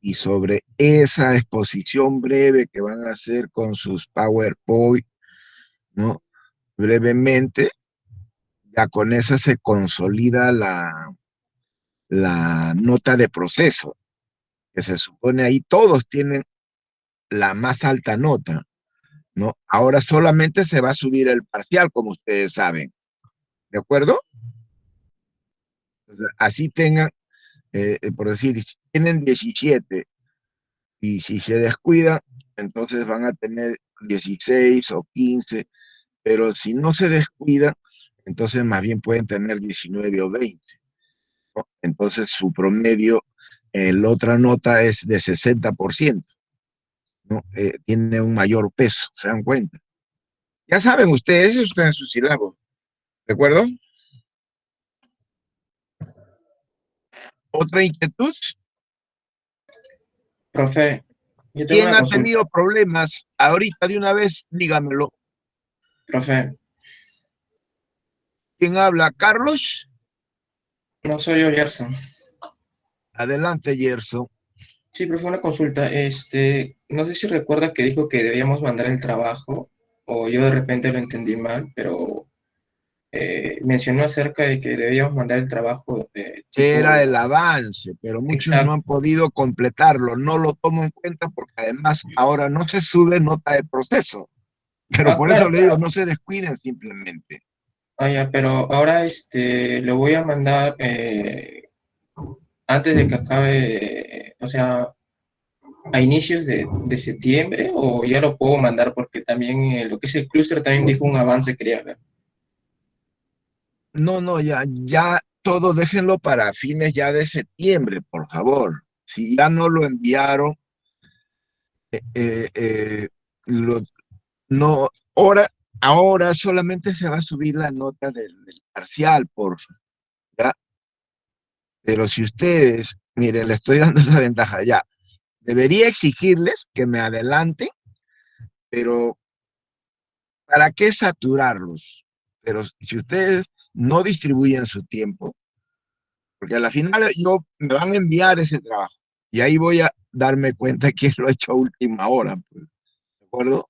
y sobre esa exposición breve que van a hacer con sus PowerPoint, ¿no? Brevemente, ya con esa se consolida la nota de proceso, que se supone ahí todos tienen la más alta nota, ¿no? Ahora solamente se va a subir el parcial, como ustedes saben, ¿de acuerdo? Entonces, así tengan, por decir, si tienen 17 y si se descuidan, entonces van a tener 16 o 15, pero si no se descuidan, entonces más bien pueden tener 19 o 20, ¿no? Entonces su promedio, la otra nota es de 60%, ¿no? Tiene un mayor peso, ¿se dan cuenta? Ya saben ustedes, eso está en su sílabo, ¿de acuerdo? ¿Otra inquietud? Profe, yo tengo ¿Quién una ha consulta. tenido problemas ahorita de una vez? Dígamelo. Profe, ¿Quién habla? ¿Carlos? no soy yo, Gerson. Adelante, Gerson. Sí, profe, una consulta. No sé si recuerda que dijo que debíamos mandar el trabajo, o yo de repente lo entendí mal, pero mencionó acerca de que debíamos mandar el trabajo Era tipo. el avance, pero muchos no Exacto. han podido completarlo. No lo tomo en cuenta porque además ahora no se sube nota de proceso. Pero Ah, por eso claro, le digo, claro. no se descuiden simplemente. Ah, ya, pero ahora le voy a mandar antes de que acabe, o sea, a inicios de septiembre, o ya lo puedo mandar porque también lo que es el clúster también dijo un avance, quería ver. No, no, ya todo déjenlo para fines ya de septiembre, por favor. Si ya no lo enviaron, eh, eh, lo- no, ahora solamente se va a subir la nota del parcial, por ya. Pero si ustedes, miren, le estoy dando esa ventaja ya, debería exigirles que me adelanten, pero ¿para qué saturarlos? Pero si ustedes no distribuyen su tiempo, porque a la final yo me van a enviar ese trabajo y ahí voy a darme cuenta que lo he hecho a última hora, pues, ¿de acuerdo?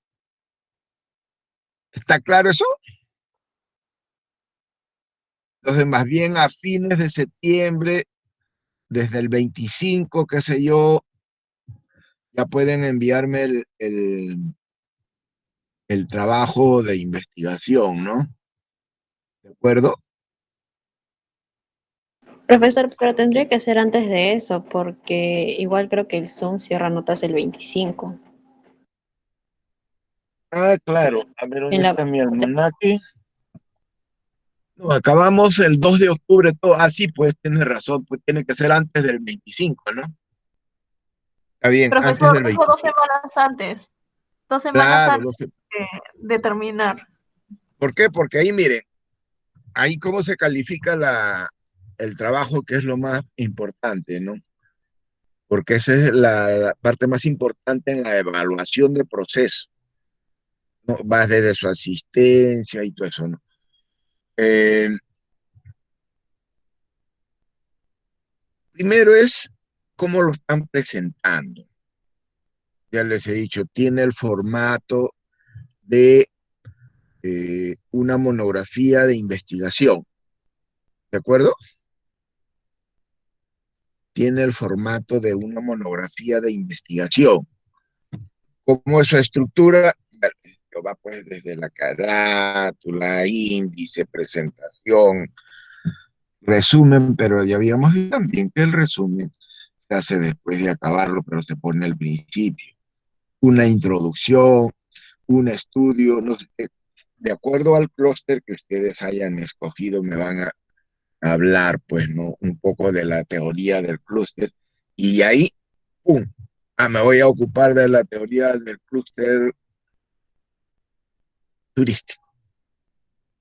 ¿Está claro eso? Entonces, más bien a fines de septiembre, desde el 25, qué sé yo, ya pueden enviarme el trabajo de investigación, ¿no? ¿De acuerdo? Profesor, pero tendría que ser antes de eso, porque igual creo que el Zoom cierra notas el 25. Ah, claro. A ver, ¿dónde En la, está mi almanaque? No, acabamos el 2 de octubre, todo. Ah, sí, pues tiene razón, pues tiene que ser antes del 25, ¿no? Está bien, antes Profesor, del dijo 25. 2 semanas antes. 2 semanas Claro, antes de terminar. ¿por qué? Porque ahí, miren, ahí cómo se califica el trabajo, que es lo más importante, ¿no? Porque esa es la parte más importante en la evaluación del proceso, ¿no? Va desde su asistencia y todo eso, ¿no? Eh, Primero es cómo lo están presentando. Ya les he dicho, tiene el formato de una monografía de investigación, ¿de acuerdo? Tiene el formato de una monografía de investigación. ¿Cómo es su estructura? Va pues desde la carátula, índice, presentación, resumen, pero ya habíamos dicho también que el resumen se hace después de acabarlo, pero se pone al principio. Una introducción, un estudio, no sé, de acuerdo al clúster que ustedes hayan escogido, me van a hablar, pues, ¿no? Un poco de la teoría del clúster. Y ahí, ¡pum! Ah, me voy a ocupar de la teoría del clúster turístico,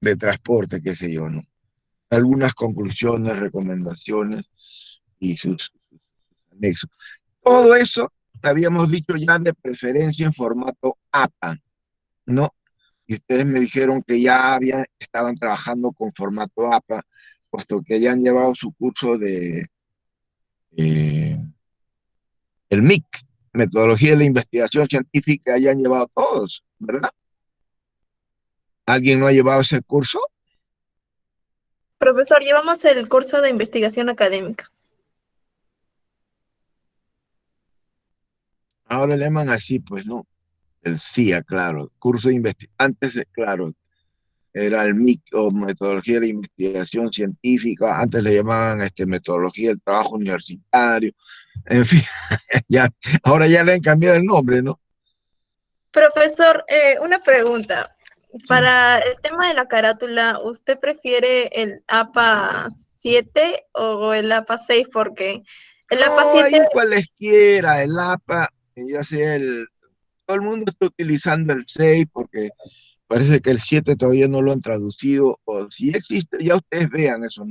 de transporte, qué sé yo, ¿no? Algunas conclusiones, recomendaciones y sus anexos. Todo eso habíamos dicho ya de preferencia en formato APA, ¿no? Y ustedes me dijeron que ya estaban trabajando con formato APA, puesto que ya han llevado su curso de eh, el MIC, Metodología de la Investigación Científica, ya han llevado todos, ¿verdad? ¿Alguien no ha llevado ese curso? Profesor, llevamos el curso de investigación académica. Ahora le llaman así, pues, ¿no? El CIA, claro, curso de investigación, antes, claro, era el MIC o Metodología de la Investigación Científica, antes le llamaban Metodología del Trabajo Universitario, en fin, ya, ahora ya le han cambiado el nombre, ¿no? Profesor, una pregunta. Sí. Para el tema de la carátula, ¿usted prefiere el APA 7 o el APA 6? Porque el APA No, 7, ahí cualesquiera, el APA, ya sea todo el mundo está utilizando el 6 porque parece que el 7 todavía no lo han traducido, o si existe, ya ustedes vean, de eso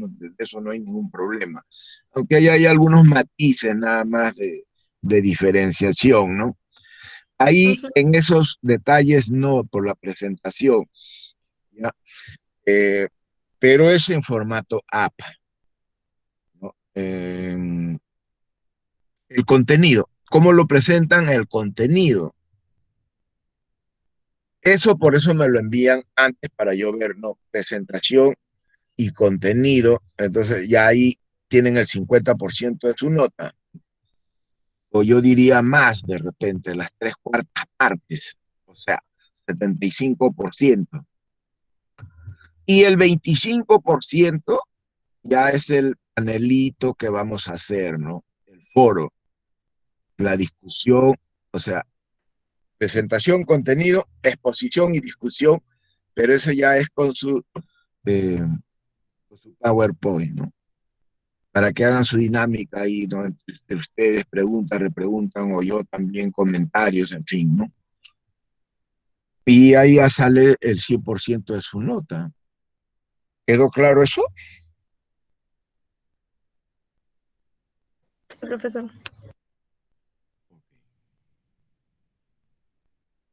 no hay ningún problema. Aunque hay algunos matices nada más de diferenciación, ¿no? Ahí en esos detalles no, por la presentación, ¿ya? Eh, pero es en formato APA, ¿no? El contenido, ¿cómo lo presentan el contenido? Eso por eso me lo envían antes para yo ver, ¿no? Presentación y contenido, entonces ya ahí tienen el 50% de su nota, o yo diría más de repente, las 3/4 partes, o sea, 75%. Y el 25% ya es el panelito que vamos a hacer, ¿no? El foro, la discusión, o sea, presentación, contenido, exposición y discusión, pero eso ya es con su PowerPoint, ¿no? Para que hagan su dinámica ahí, ¿no? Entre ustedes preguntan, repreguntan, o yo también comentarios, en fin, ¿no? Y ahí ya sale el 100% de su nota. ¿Quedó claro eso? Sí, profesor.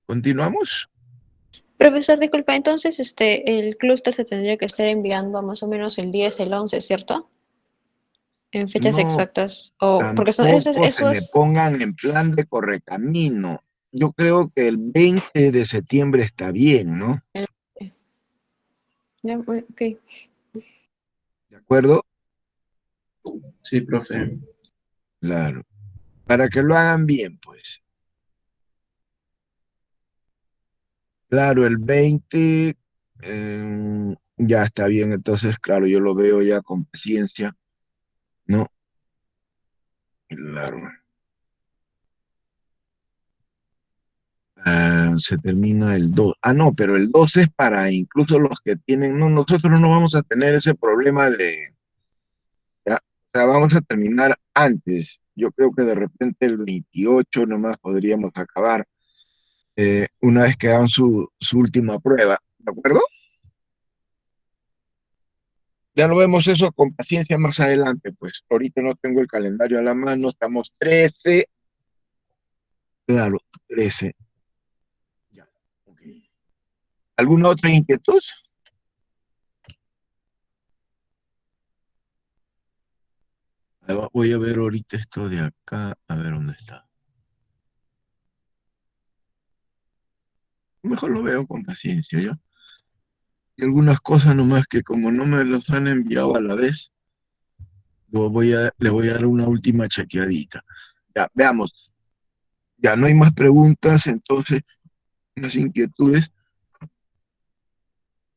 ¿Continuamos? Profesor, disculpa, entonces el clúster se tendría que estar enviando más o menos el 10, el 11, ¿cierto? En fechas No, exactas. O, porque tampoco se eso me es. pongan en plan de correcamino. Yo creo que el 20 de septiembre está bien, ¿no? el- ya, ok. ¿De acuerdo? Sí, profe. Claro. Para que lo hagan bien, pues. Claro, el 20 ya está bien, entonces, claro, yo lo veo ya con paciencia, ¿no? Claro. Se termina el 2. Ah, no, pero el 2 es para incluso los que tienen, no, nosotros no vamos a tener ese problema de, ya, o sea, vamos a terminar antes. Yo creo que de repente el 28 nomás podríamos acabar una vez que hagan su última prueba, ¿de acuerdo? Ya lo vemos eso con paciencia más adelante, pues ahorita no tengo el calendario a la mano, estamos 13, claro, 13. Ya, ok. ¿Alguna otra inquietud? Voy a ver ahorita esto de acá, a ver dónde está. Mejor lo veo con paciencia, ¿ya? Y algunas cosas nomás que como no me los han enviado a la vez, le voy a dar una última chequeadita. Ya, veamos. Ya no hay más preguntas, entonces, más inquietudes.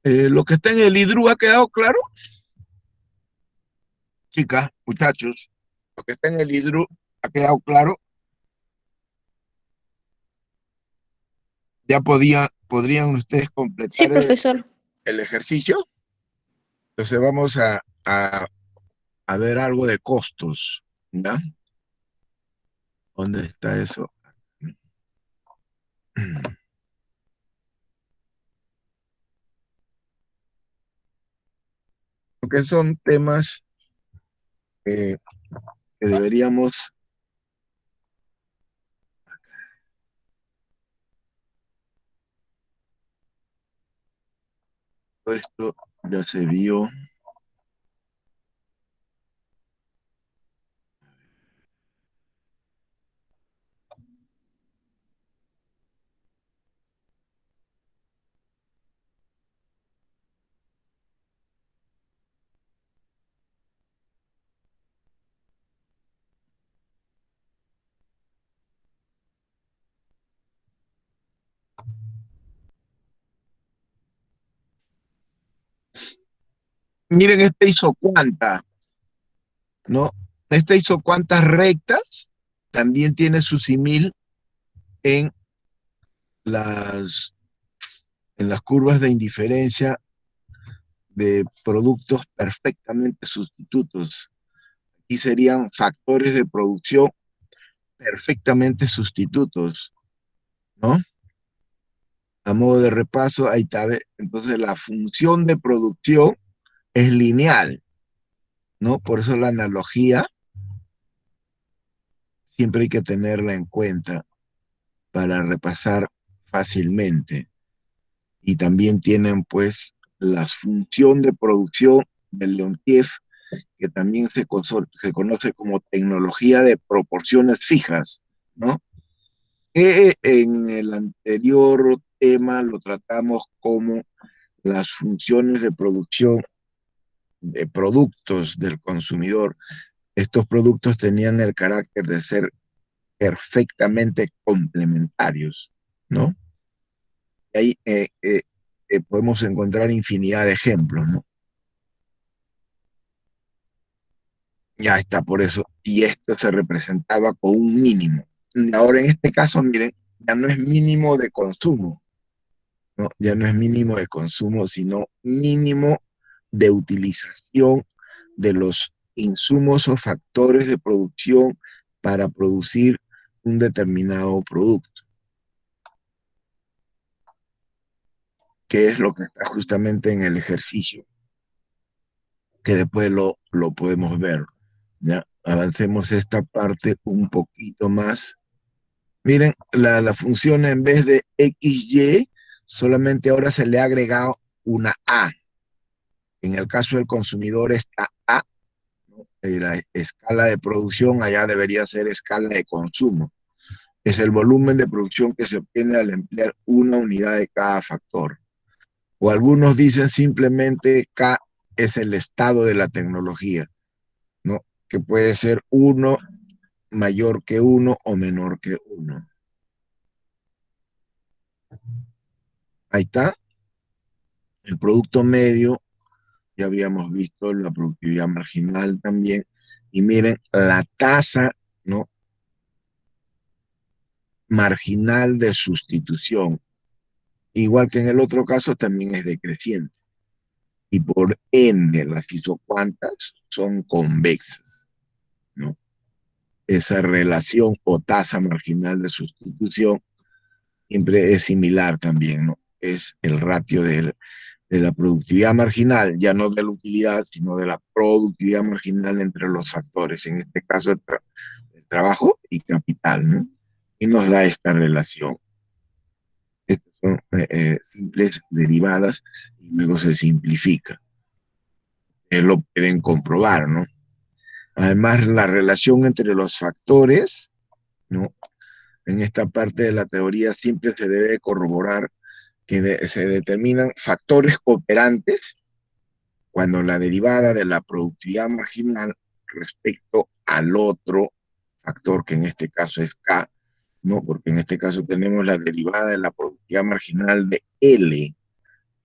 Lo que está en el IDRU ha quedado claro, chicas, muchachos. Lo que está en el IDRU ha quedado claro. Ya podrían ustedes Sí, completar profesor. el ejercicio. Entonces vamos a ver algo de costos, ¿ya? ¿Dónde está eso? Porque son temas que deberíamos, esto ya se vio. Miren, este hizo cuánta, ¿no? Este hizo cuántas rectas, también tiene su simil en las, en las curvas de indiferencia de productos perfectamente sustitutos. Y serían factores de producción perfectamente sustitutos, ¿no? A modo de repaso, ahí está. Entonces, la función de producción es lineal, ¿no? Por eso la analogía siempre hay que tenerla en cuenta para repasar fácilmente. Y también tienen, pues, la función de producción de Leontief, que también se conoce como tecnología de proporciones fijas, ¿no? Que en el anterior tema lo tratamos como las funciones de producción de productos del consumidor. Estos productos tenían el carácter de ser perfectamente complementarios, ¿no? Y ahí podemos encontrar infinidad de ejemplos, ¿no? Ya está, por eso. Y esto se representaba con un mínimo. Y ahora en este caso, miren, ya no es mínimo de consumo, ¿no? Ya no es mínimo de consumo, sino mínimo de utilización de los insumos o factores de producción para producir un determinado producto, que es lo que está justamente en el ejercicio, que después lo podemos ver. ¿Ya? Avancemos esta parte un poquito más. Miren, la función en vez de XY, solamente ahora se le ha agregado una A. En el caso del consumidor, esta A, ¿no? La escala de producción allá debería ser escala de consumo. Es el volumen de producción que se obtiene al emplear una unidad de cada factor. O algunos dicen simplemente K es el estado de la tecnología, ¿no? Que puede ser 1 mayor que 1 o menor que 1. Ahí está. El producto medio, ya habíamos visto la productividad marginal también. Y miren, la tasa, ¿no? Marginal de sustitución, igual que en el otro caso, también es decreciente. Y por ende, las isocuantas son convexas, ¿no? Esa relación o tasa marginal de sustitución siempre es similar también, ¿no? Es el ratio de la productividad marginal, ya no de la utilidad, sino de la productividad marginal entre los factores, en este caso el trabajo y capital, ¿no? Y nos da esta relación. Estas son simples derivadas y luego se simplifica. Lo pueden comprobar, ¿no? Además, la relación entre los factores, ¿no? En esta parte de la teoría siempre se debe corroborar que se determinan factores cooperantes cuando la derivada de la productividad marginal respecto al otro factor, que en este caso es K, ¿no? Porque en este caso tenemos la derivada de la productividad marginal de L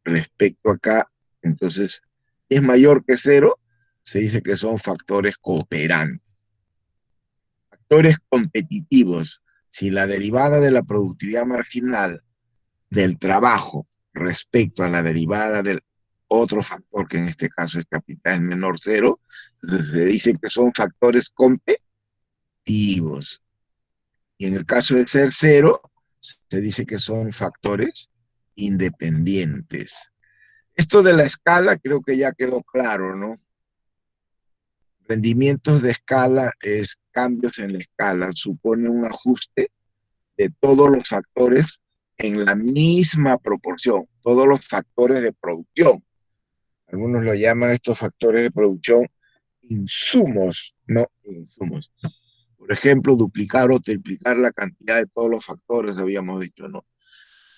respecto a K, entonces es mayor que 0, se dice que son factores cooperantes. Factores competitivos, si la derivada de la productividad marginal del trabajo respecto a la derivada del otro factor, que en este caso es capital menor 0, entonces se dice que son factores competitivos. Y en el caso de ser 0, se dice que son factores independientes. Esto de la escala creo que ya quedó claro, ¿no? Rendimientos de escala es cambios en la escala, supone un ajuste de todos los factores en la misma proporción, todos los factores de producción. Algunos lo llaman estos factores de producción insumos, no insumos. Por ejemplo, duplicar o triplicar la cantidad de todos los factores, habíamos dicho, ¿no?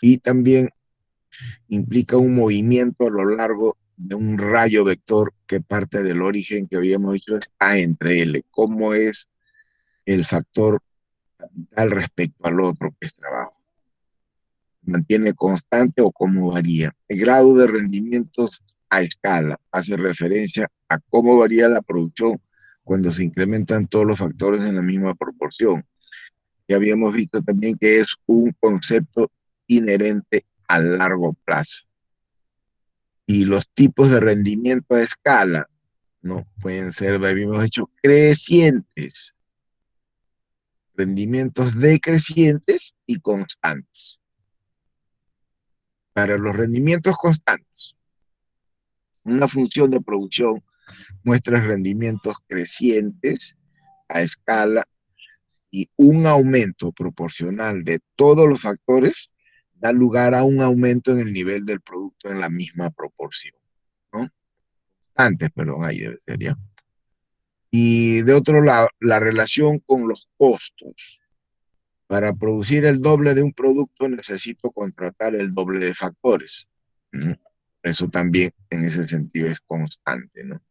Y también implica un movimiento a lo largo de un rayo vector que parte del origen que habíamos dicho está entre L. ¿Cómo es el factor capital respecto al otro que es trabajo? ¿Mantiene constante o cómo varía? El grado de rendimientos a escala hace referencia a cómo varía la producción cuando se incrementan todos los factores en la misma proporción. Ya habíamos visto también que es un concepto inherente al largo plazo. Y los tipos de rendimiento a escala, ¿no? Pueden ser, habíamos hecho, crecientes, rendimientos decrecientes y constantes. Para los rendimientos constantes, una función de producción muestra rendimientos crecientes a escala y un aumento proporcional de todos los factores da lugar a un aumento en el nivel del producto en la misma proporción, ¿no? Antes, perdón, ahí sería. Y de otro lado, la relación con los costos. Para producir el doble de un producto necesito contratar el doble de factores. Eso también en ese sentido es constante, ¿no?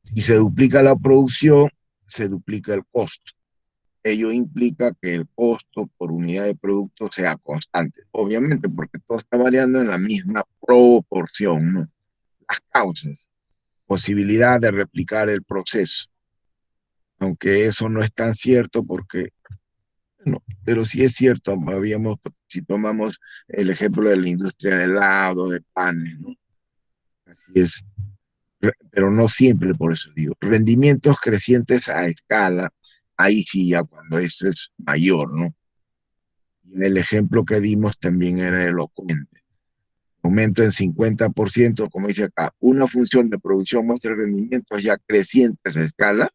Si se duplica la producción, se duplica el costo. Ello implica que el costo por unidad de producto sea constante. Obviamente, porque todo está variando en la misma proporción, ¿no? Las causas. posibilidad de replicar el proceso. Aunque eso no es tan cierto porque, no, pero sí es cierto, si tomamos el ejemplo de la industria de helado, de panes, ¿no? Así es, pero no siempre, por eso digo. Rendimientos crecientes a escala, ahí sí ya cuando eso es mayor, ¿no? Y el ejemplo que dimos también era elocuente. Aumento en 50%, como dice acá, una función de producción muestra rendimientos ya crecientes a escala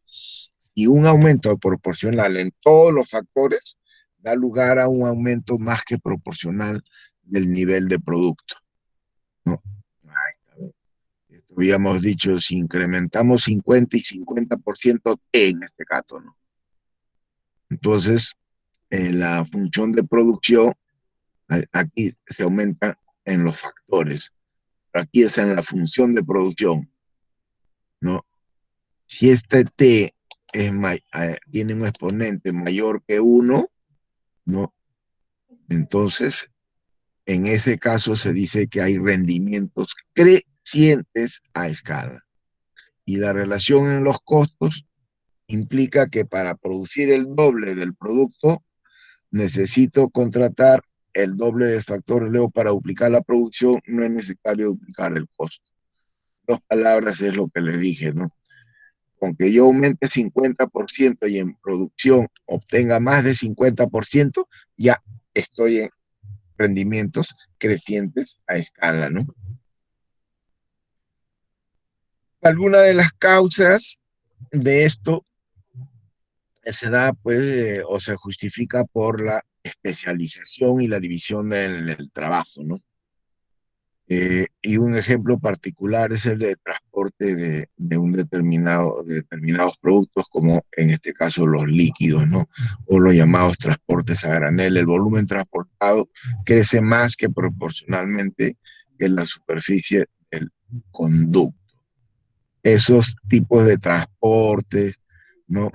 y un aumento proporcional en todos los factores da lugar a un aumento más que proporcional del nivel de producto, ¿no? Esto habíamos dicho, si incrementamos 50 y 50% en este caso, ¿no? Entonces, la función de producción, aquí se aumenta en los factores. Aquí es en la función de producción, ¿no? Si este T tiene un exponente mayor que 1, ¿no? Entonces, en ese caso se dice que hay rendimientos crecientes a escala. Y la relación en los costos implica que para producir el doble del producto necesito contratar el doble de factores. Luego, para duplicar la producción no es necesario duplicar el costo. Dos palabras es lo que les dije, ¿no? Con que yo aumente 50% y en producción obtenga más de 50%, ya estoy en rendimientos crecientes a escala, ¿no? Alguna de las causas de esto se da, pues, o se justifica por la especialización y la división del trabajo, ¿no? Y un ejemplo particular es el de transporte de determinados productos, como en este caso los líquidos, ¿no? O los llamados transportes a granel. El volumen transportado crece más que proporcionalmente en la superficie del conducto. Esos tipos de transportes, ¿no?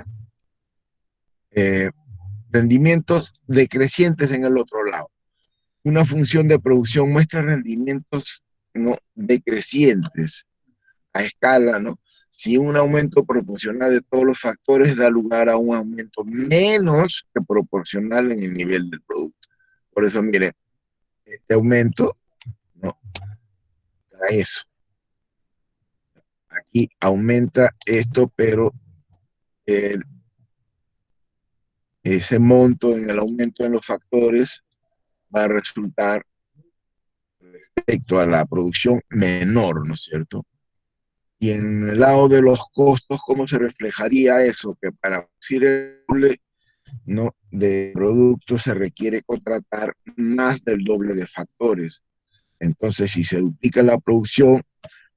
Rendimientos decrecientes en el otro lado. Una función de producción muestra rendimientos, ¿no?, decrecientes a escala, ¿no? Si un aumento proporcional de todos los factores da lugar a un aumento menos que proporcional en el nivel del producto. Por eso, miren, este aumento, ¿no?, da eso. Aquí aumenta esto, pero ese monto en el aumento en los factores va a resultar respecto a la producción menor, ¿no es cierto? Y en el lado de los costos, ¿cómo se reflejaría eso? Que para producir el doble, ¿no?, de productos se requiere contratar más del doble de factores. Entonces, si se duplica la producción,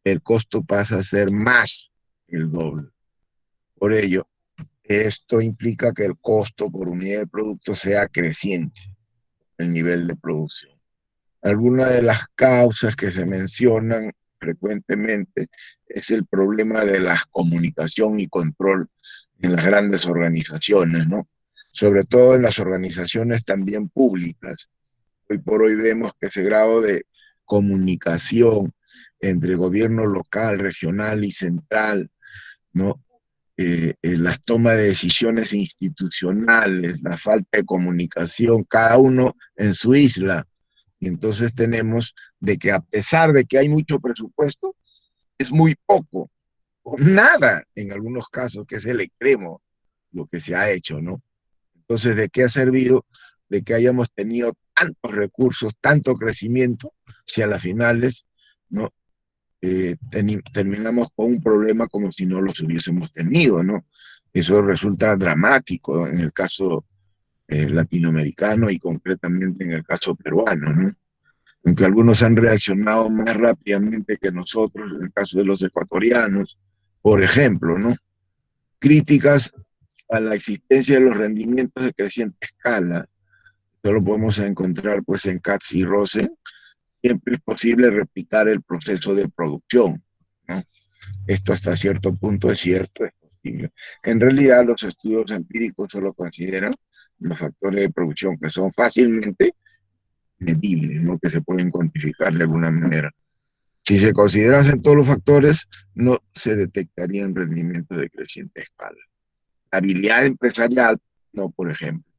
el costo pasa a ser más que el doble. Por ello, esto implica que el costo por unidad de producto sea creciente, el nivel de producción. Algunas de las causas que se mencionan frecuentemente es el problema de la comunicación y control en las grandes organizaciones, ¿no? Sobre todo en las organizaciones también públicas. Hoy por hoy vemos que ese grado de comunicación entre gobierno local, regional y central, ¿no? Las tomas de decisiones institucionales, la falta de comunicación, cada uno en su isla. Y entonces tenemos de que a pesar de que hay mucho presupuesto, es muy poco, o nada en algunos casos, que es el extremo lo que se ha hecho, ¿no? Entonces, ¿de qué ha servido de que hayamos tenido tantos recursos, tanto crecimiento, si a las finales, ¿no?, terminamos con un problema como si no los hubiésemos tenido, ¿no? Eso resulta dramático en el caso latinoamericano y concretamente en el caso peruano, ¿no? Aunque algunos han reaccionado más rápidamente que nosotros, en el caso de los ecuatorianos, por ejemplo, ¿no? Críticas a la existencia de los rendimientos de creciente escala, solo podemos encontrar pues en Katz y Rosen. Siempre es posible replicar el proceso de producción, ¿no? Esto hasta cierto punto es cierto, es posible. En realidad los estudios empíricos solo consideran los factores de producción que son fácilmente medibles, ¿no?, que se pueden cuantificar de alguna manera. Si se considerasen todos los factores, no se detectarían rendimientos de creciente escala. La habilidad empresarial, no, por ejemplo.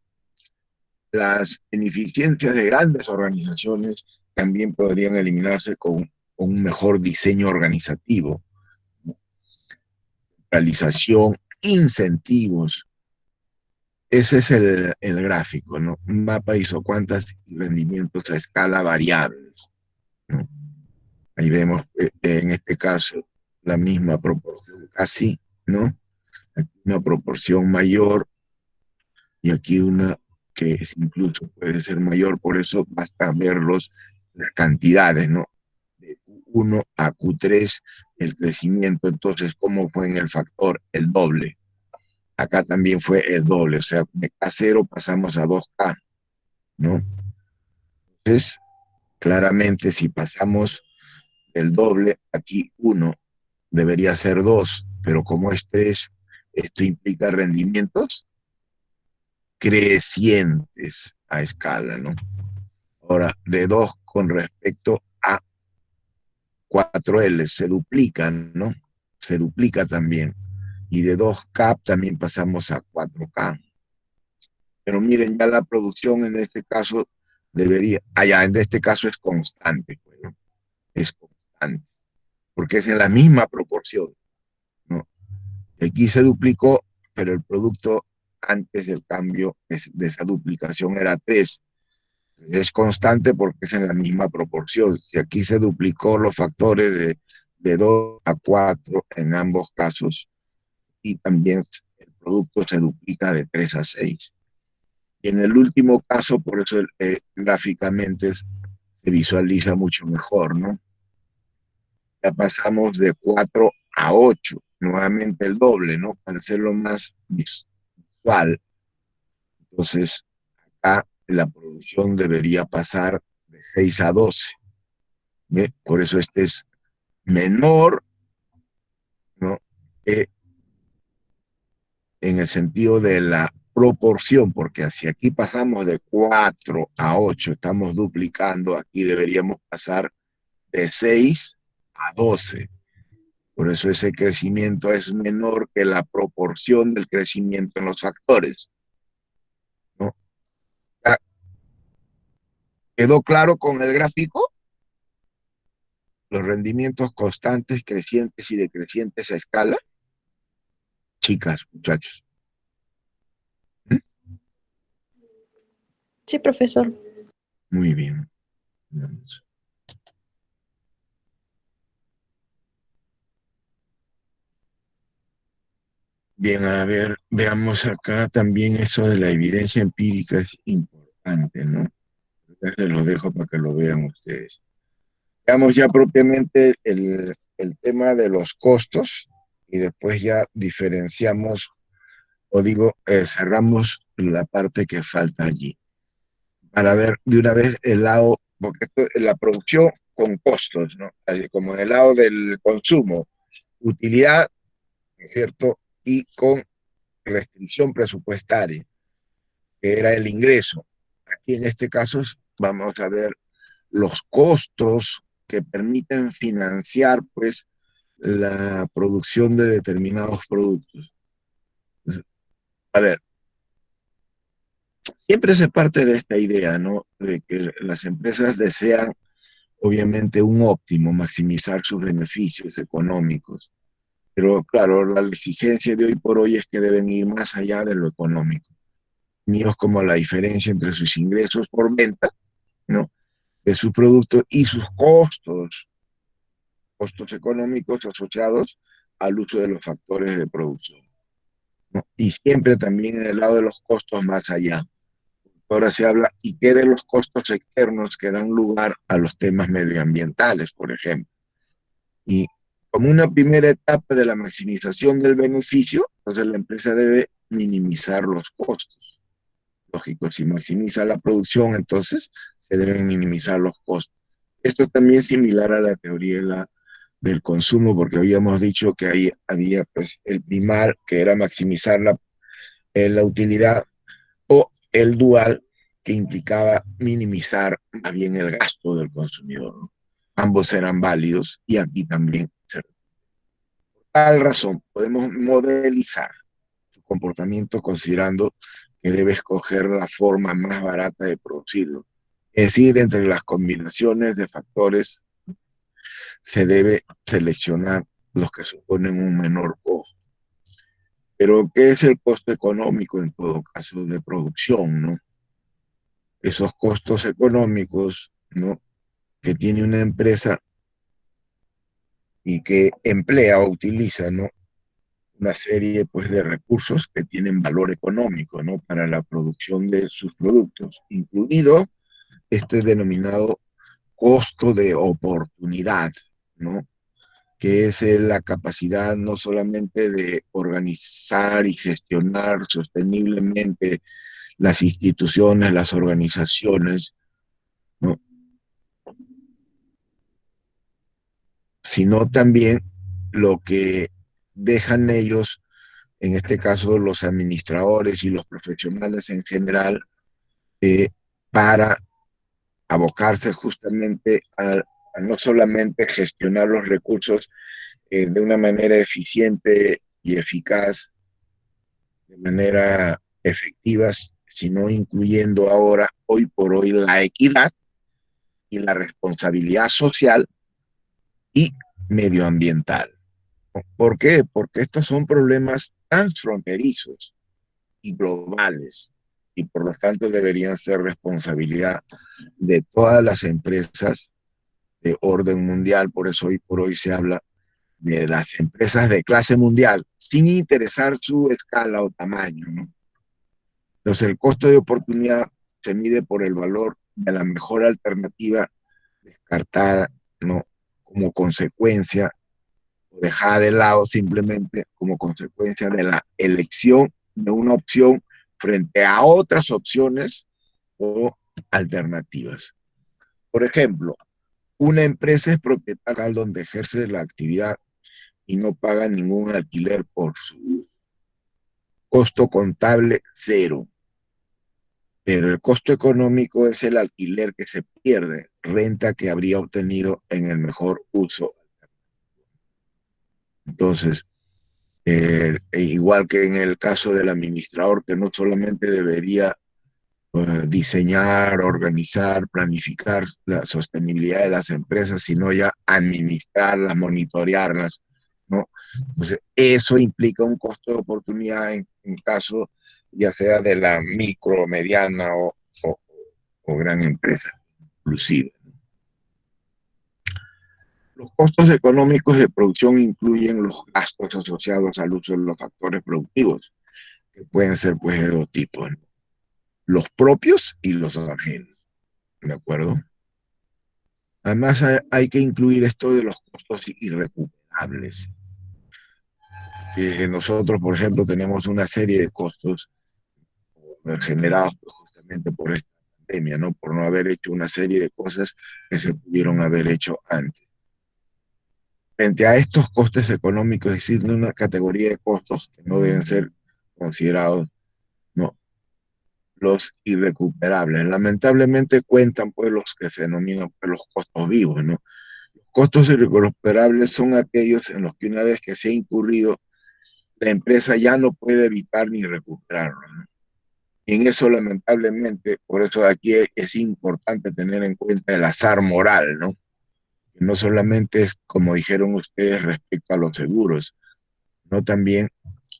Las ineficiencias de grandes organizaciones también podrían eliminarse con un mejor diseño organizativo, realización, incentivos. Ese es el gráfico, ¿no? Un mapa isocuantas y rendimientos a escala variables, ¿no? Ahí vemos, en este caso, la misma proporción, casi, ¿no? Aquí una proporción mayor y aquí una que incluso puede ser mayor, por eso basta ver las cantidades, ¿no? De Q1 a Q3, el crecimiento, entonces, ¿cómo fue en el factor? El doble. Acá también fue el doble, o sea, de K0 pasamos a 2K, ¿no? Entonces, claramente, si pasamos el doble, aquí 1 debería ser 2, pero como es 3, esto implica rendimientos crecientes a escala, ¿no? Ahora, de 2 con respecto a 4L se duplican, ¿no? Se duplica también. Y de 2K también pasamos a 4K. Pero miren, ya la producción en este caso debería, allá en este caso es constante, pues, ¿no? Es constante, porque es en la misma proporción, ¿no? Aquí se duplicó, pero el producto antes del cambio de esa duplicación era 3. Es constante porque es en la misma proporción. Si aquí se duplicó los factores de 2 a 4 en ambos casos, y también el producto se duplica de 3 a 6. Y en el último caso, por eso gráficamente se visualiza mucho mejor, ¿no? Ya pasamos de 4 a 8, nuevamente el doble, ¿no? Para hacerlo más visual. Entonces, acá la producción debería pasar de 6 a 12. ¿Ve? Por eso este es menor, ¿no? En el sentido de la proporción, porque hacia aquí pasamos de 4 a 8, estamos duplicando, aquí deberíamos pasar de 6 a 12. Por eso ese crecimiento es menor que la proporción del crecimiento en los factores, ¿no? ¿Quedó claro con el gráfico? Los rendimientos constantes, crecientes y decrecientes a escala. Chicas, muchachos. Sí, profesor. Muy bien. Bien, a ver, veamos acá también eso de la evidencia empírica es importante, ¿no? Ya se los dejo para que lo vean ustedes. Veamos ya propiamente el tema de los costos y después ya diferenciamos, o digo, cerramos la parte que falta allí. Para ver de una vez el lado, porque esto es la producción con costos, ¿no? Como en el lado del consumo, utilidad, ¿no es cierto? Y con restricción presupuestaria, que era el ingreso. Aquí en este caso vamos a ver los costos que permiten financiar, pues, la producción de determinados productos. A ver, siempre se parte de esta idea, ¿no? De que las empresas desean, obviamente, un óptimo, maximizar sus beneficios económicos. Pero claro, la exigencia de hoy por hoy es que deben ir más allá de lo económico. Míos como la diferencia entre sus ingresos por venta, ¿no? De sus productos y sus costos económicos asociados al uso de los factores de producción, ¿no? Y siempre también en el lado de los costos más allá. Ahora se habla, ¿y qué de los costos externos que dan lugar a los temas medioambientales, por ejemplo? Y como una primera etapa de la maximización del beneficio, entonces la empresa debe minimizar los costos. Lógico, si maximiza la producción, entonces se deben minimizar los costos. Esto también es similar a la teoría del consumo, porque habíamos dicho que ahí había pues, el primar, que era maximizar la utilidad, o el dual, que implicaba minimizar más bien el gasto del consumidor, ¿no? ambos serán válidos y aquí también se repite. Por tal razón, podemos modelizar su comportamiento considerando que debe escoger la forma más barata de producirlo. Es decir, entre las combinaciones de factores se debe seleccionar los que suponen un menor costo. Pero, ¿qué es el costo económico en todo caso de producción, no? Esos costos económicos, ¿no?, que tiene una empresa y que emplea o utiliza, ¿no?, una serie, pues, de recursos que tienen valor económico, ¿no?, para la producción de sus productos, incluido este denominado costo de oportunidad, ¿no?, que es la capacidad no solamente de organizar y gestionar sosteniblemente las instituciones, las organizaciones, ¿no?, sino también lo que dejan ellos, en este caso los administradores y los profesionales en general, para abocarse justamente a no solamente gestionar los recursos de una manera eficiente y eficaz, de manera efectiva, sino incluyendo ahora, hoy por hoy, la equidad y la responsabilidad social y medioambiental. ¿Por qué? Porque estos son problemas transfronterizos y globales y por lo tanto deberían ser responsabilidad de todas las empresas de orden mundial. Por eso hoy por hoy se habla de las empresas de clase mundial, sin interesar su escala o tamaño, ¿no? Entonces el costo de oportunidad se mide por el valor de la mejor alternativa descartada, ¿no?, como consecuencia o dejada de lado simplemente como consecuencia de la elección de una opción frente a otras opciones o alternativas. Por ejemplo, una empresa es propietaria donde ejerce la actividad y no paga ningún alquiler por su costo contable cero, pero el costo económico es el alquiler que se pierde, renta que habría obtenido en el mejor uso. Entonces, igual que en el caso del administrador, que no solamente debería diseñar, organizar, planificar la sostenibilidad de las empresas, sino ya administrarlas, monitorearlas, ¿no? Entonces, eso implica un costo de oportunidad en caso ya sea de la micro, mediana o gran empresa, inclusive. Los costos económicos de producción incluyen los gastos asociados al uso de los factores productivos, que pueden ser, pues, de dos tipos, ¿no?, los propios y los ajenos, ¿de acuerdo? Además, hay que incluir esto de los costos irrecuperables, que nosotros, por ejemplo, tenemos una serie de costos generados justamente por esta pandemia, ¿no?, por no haber hecho una serie de cosas que se pudieron haber hecho antes. Frente a estos costes económicos existe una categoría de costos que no deben ser considerados, ¿no?, los irrecuperables. Lamentablemente cuentan, pues, los que se denominan, pues, los costos vivos, ¿no? Los costos irrecuperables son aquellos en los que una vez que se ha incurrido, la empresa ya no puede evitar ni recuperarlo, ¿no? Y en eso, lamentablemente, por eso aquí es importante tener en cuenta el azar moral, ¿no? Que no solamente es, como dijeron ustedes, respecto a los seguros, no también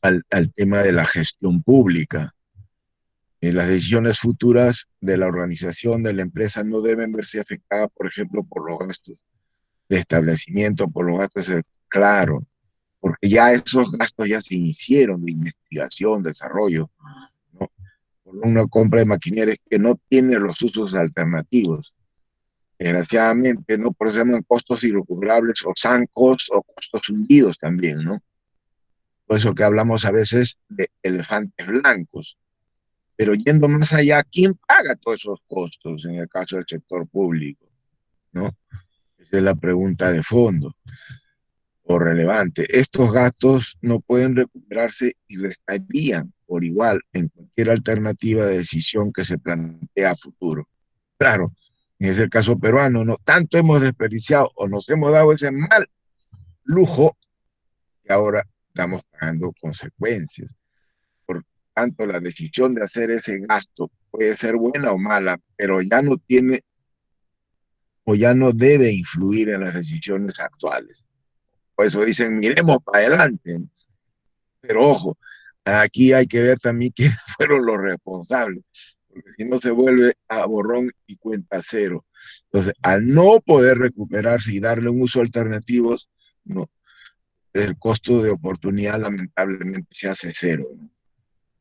al tema de la gestión pública. Las decisiones futuras de la organización, de la empresa, no deben verse afectadas, por ejemplo, por los gastos de establecimiento, por los gastos, claro, porque ya esos gastos ya se hicieron de investigación, desarrollo, ¿no?, por una compra de maquinarias que no tiene los usos alternativos. Desgraciadamente, ¿no?, por eso se llaman costos irrecuperables o zancos o costos hundidos también, ¿no? Por eso que hablamos a veces de elefantes blancos. Pero yendo más allá, ¿quién paga todos esos costos en el caso del sector público, ¿no? Esa es la pregunta de fondo o relevante. Estos gastos no pueden recuperarse y restarían por igual en cualquier alternativa de decisión que se plantea a futuro. Claro, es el caso peruano, ¿no? Tanto hemos desperdiciado o nos hemos dado ese mal lujo que ahora estamos pagando consecuencias. Por tanto, la decisión de hacer ese gasto puede ser buena o mala, pero ya no tiene o ya no debe influir en las decisiones actuales. Por eso dicen, miremos para adelante. Pero ojo, aquí hay que ver también quiénes fueron los responsables, porque si no se vuelve a borrón y cuenta cero. Entonces, al no poder recuperarse y darle un uso alternativo, no, el costo de oportunidad lamentablemente se hace cero, ¿no?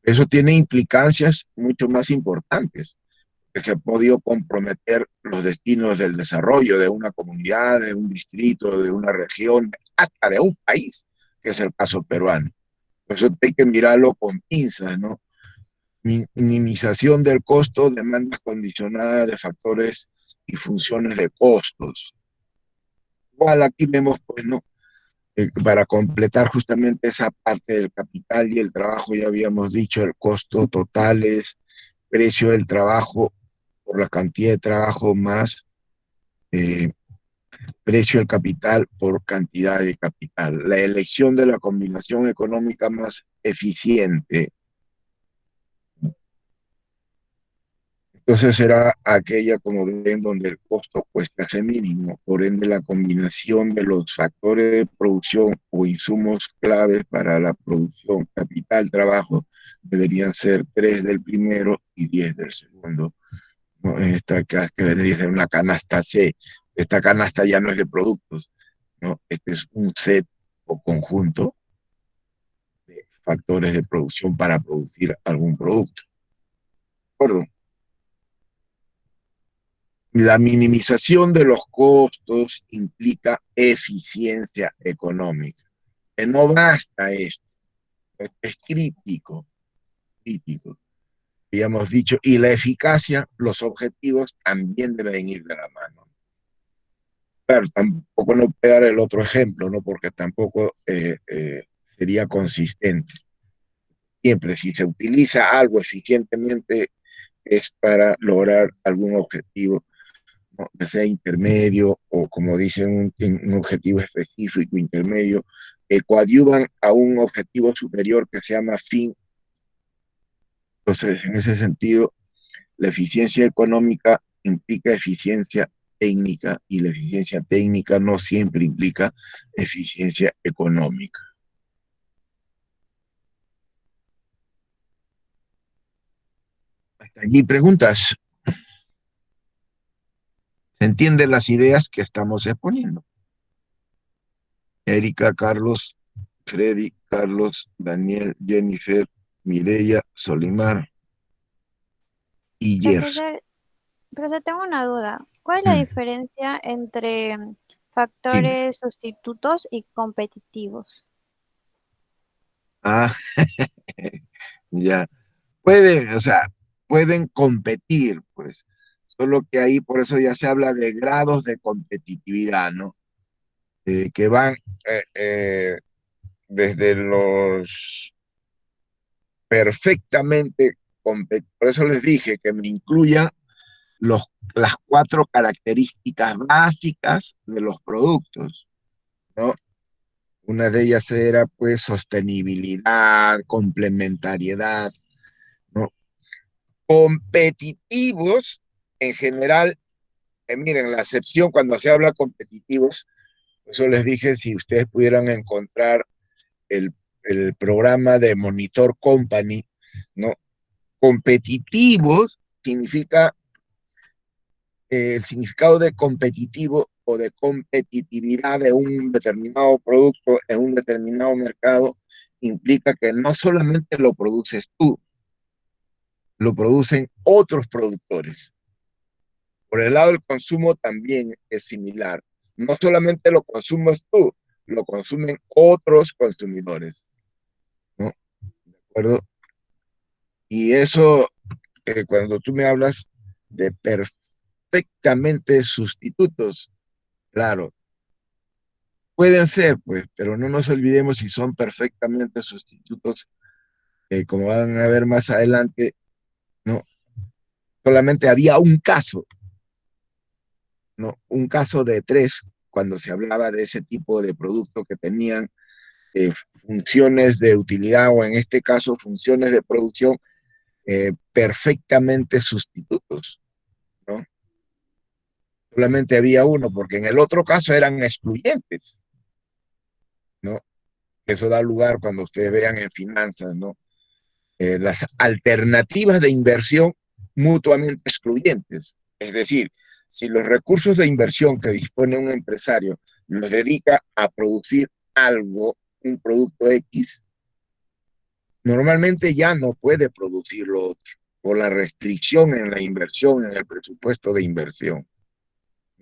Eso tiene implicancias mucho más importantes, que se ha podido comprometer los destinos del desarrollo de una comunidad, de un distrito, de una región, hasta de un país, que es el caso peruano. Por eso hay que mirarlo con pinzas, ¿no? Minimización del costo, demandas condicionadas de factores y funciones de costos. Igual aquí vemos, pues, ¿no? Para completar justamente esa parte del capital y el trabajo, ya habíamos dicho, el costo total es precio del trabajo por la cantidad de trabajo más eh, precio del capital por cantidad de capital. La elección de la combinación económica más eficiente. Entonces será aquella, como ven, donde el costo cuesta ese mínimo. Por ende, la combinación de los factores de producción o insumos claves para la producción, capital, trabajo, deberían ser 3 del primero y 10 del segundo, ¿no? Esta que vendría a ser una canasta C. Esta canasta ya no es de productos, ¿no? Este es un set o conjunto de factores de producción para producir algún producto. ¿De acuerdo? La minimización de los costos implica eficiencia económica. Que no basta esto, es crítico, crítico. Habíamos dicho, y la eficacia, los objetivos también deben ir de la mano. Claro, tampoco no pegar el otro ejemplo, ¿no? Porque tampoco sería consistente. Siempre, si se utiliza algo eficientemente, es para lograr algún objetivo, ¿no? Que sea intermedio o, como dicen, un objetivo específico intermedio, que coadyuvan a un objetivo superior que se llama fin. Entonces, en ese sentido, la eficiencia económica implica eficiencia técnica y la eficiencia técnica no siempre implica eficiencia económica. Hasta allí preguntas. ¿Se entienden las ideas que estamos exponiendo? Erika, Carlos, Freddy, Carlos, Daniel, Jennifer, Mireya, Solimar y Gers. Profesor, tengo una duda. ¿Cuál es la diferencia entre Dime. factores sustitutos y competitivos? Ah, ya. Pueden, o sea, pueden competir, pues. Solo que ahí por eso ya se habla de grados de competitividad, ¿no? Que van desde los perfectamente, por eso les dije que me incluyan las 4 características básicas de los productos, ¿no? Una de ellas era, pues, sostenibilidad, complementariedad, ¿no? Competitivos, en general, miren, la acepción cuando se habla competitivos, eso les dije, si ustedes pudieran encontrar el, el programa de Monitor Company, ¿no? Competitivos significa el significado de competitivo o de competitividad de un determinado producto en un determinado mercado implica que no solamente lo produces tú, lo producen otros productores. Por el lado del consumo también es similar. No solamente lo consumes tú, lo consumen otros consumidores, ¿no? ¿De acuerdo? Y eso, cuando tú me hablas de perfectamente sustitutos, claro, pueden ser, pues, pero no nos olvidemos si son perfectamente sustitutos, como van a ver más adelante, no, solamente había un caso ¿no? Un caso de 3, cuando se hablaba de ese tipo de productos que tenían funciones de utilidad o en este caso funciones de producción perfectamente sustitutos, ¿no? Solamente había uno, porque en el otro caso eran excluyentes, ¿no? Eso da lugar cuando ustedes vean en finanzas, ¿no? Las alternativas de inversión mutuamente excluyentes. Es decir, si los recursos de inversión que dispone un empresario los dedica a producir algo, un producto X, normalmente ya no puede producir lo otro por la restricción en la inversión, en el presupuesto de inversión.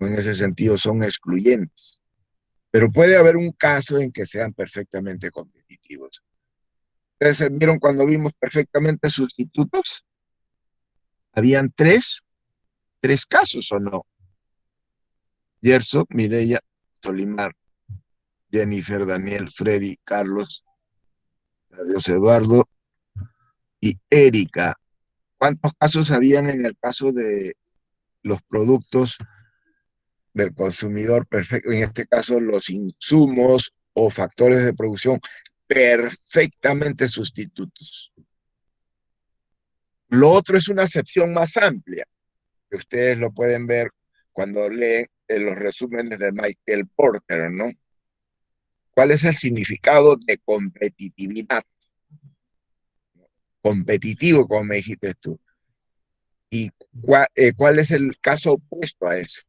En ese sentido son excluyentes. Pero puede haber un caso en que sean perfectamente competitivos. Ustedes vieron cuando vimos perfectamente sustitutos, habían tres casos o no. Gerson, Mireya, Solimar, Jennifer, Daniel, Freddy, Carlos, Carlos Eduardo y Erika. ¿Cuántos casos habían en el caso de los productos del consumidor perfecto? En este caso, los insumos o factores de producción perfectamente sustitutos. Lo otro es una acepción más amplia, que ustedes lo pueden ver cuando leen los resúmenes de Michael Porter, ¿no? ¿Cuál es el significado de competitividad? Competitivo, como me dijiste tú. ¿Y cuál es el caso opuesto a eso?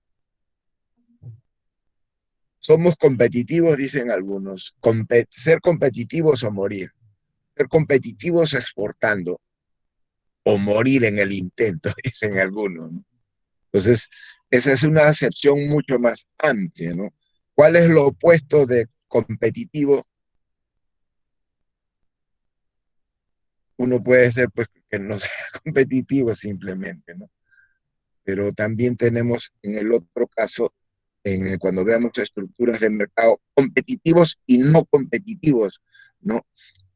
Somos competitivos, dicen algunos. Ser competitivos o morir. Ser competitivos exportando o morir en el intento, dicen algunos, ¿no? Entonces, esa es una acepción mucho más amplia, ¿no? ¿Cuál es lo opuesto de competitivo? Uno puede ser, pues, que no sea competitivo simplemente, ¿no? Pero también tenemos en el otro caso, cuando veamos estructuras de mercado competitivos y no competitivos, ¿no?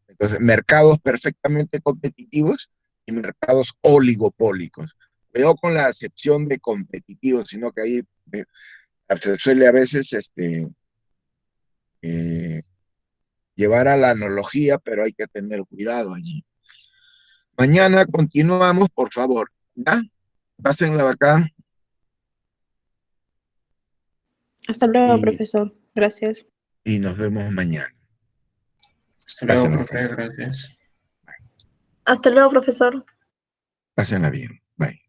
Entonces, mercados perfectamente competitivos y mercados oligopólicos. Cuidado con la acepción de competitivos, sino que ahí se suele a veces eh, llevar a la analogía, pero hay que tener cuidado allí. Mañana continuamos, por favor. ¿Ya? Pásenla acá Hasta luego, y, profesor. Gracias. y nos vemos mañana. Hasta luego, Pásenla, profe, gracias. Hasta luego, profesor. pásenla bien. Bye.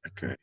Okay.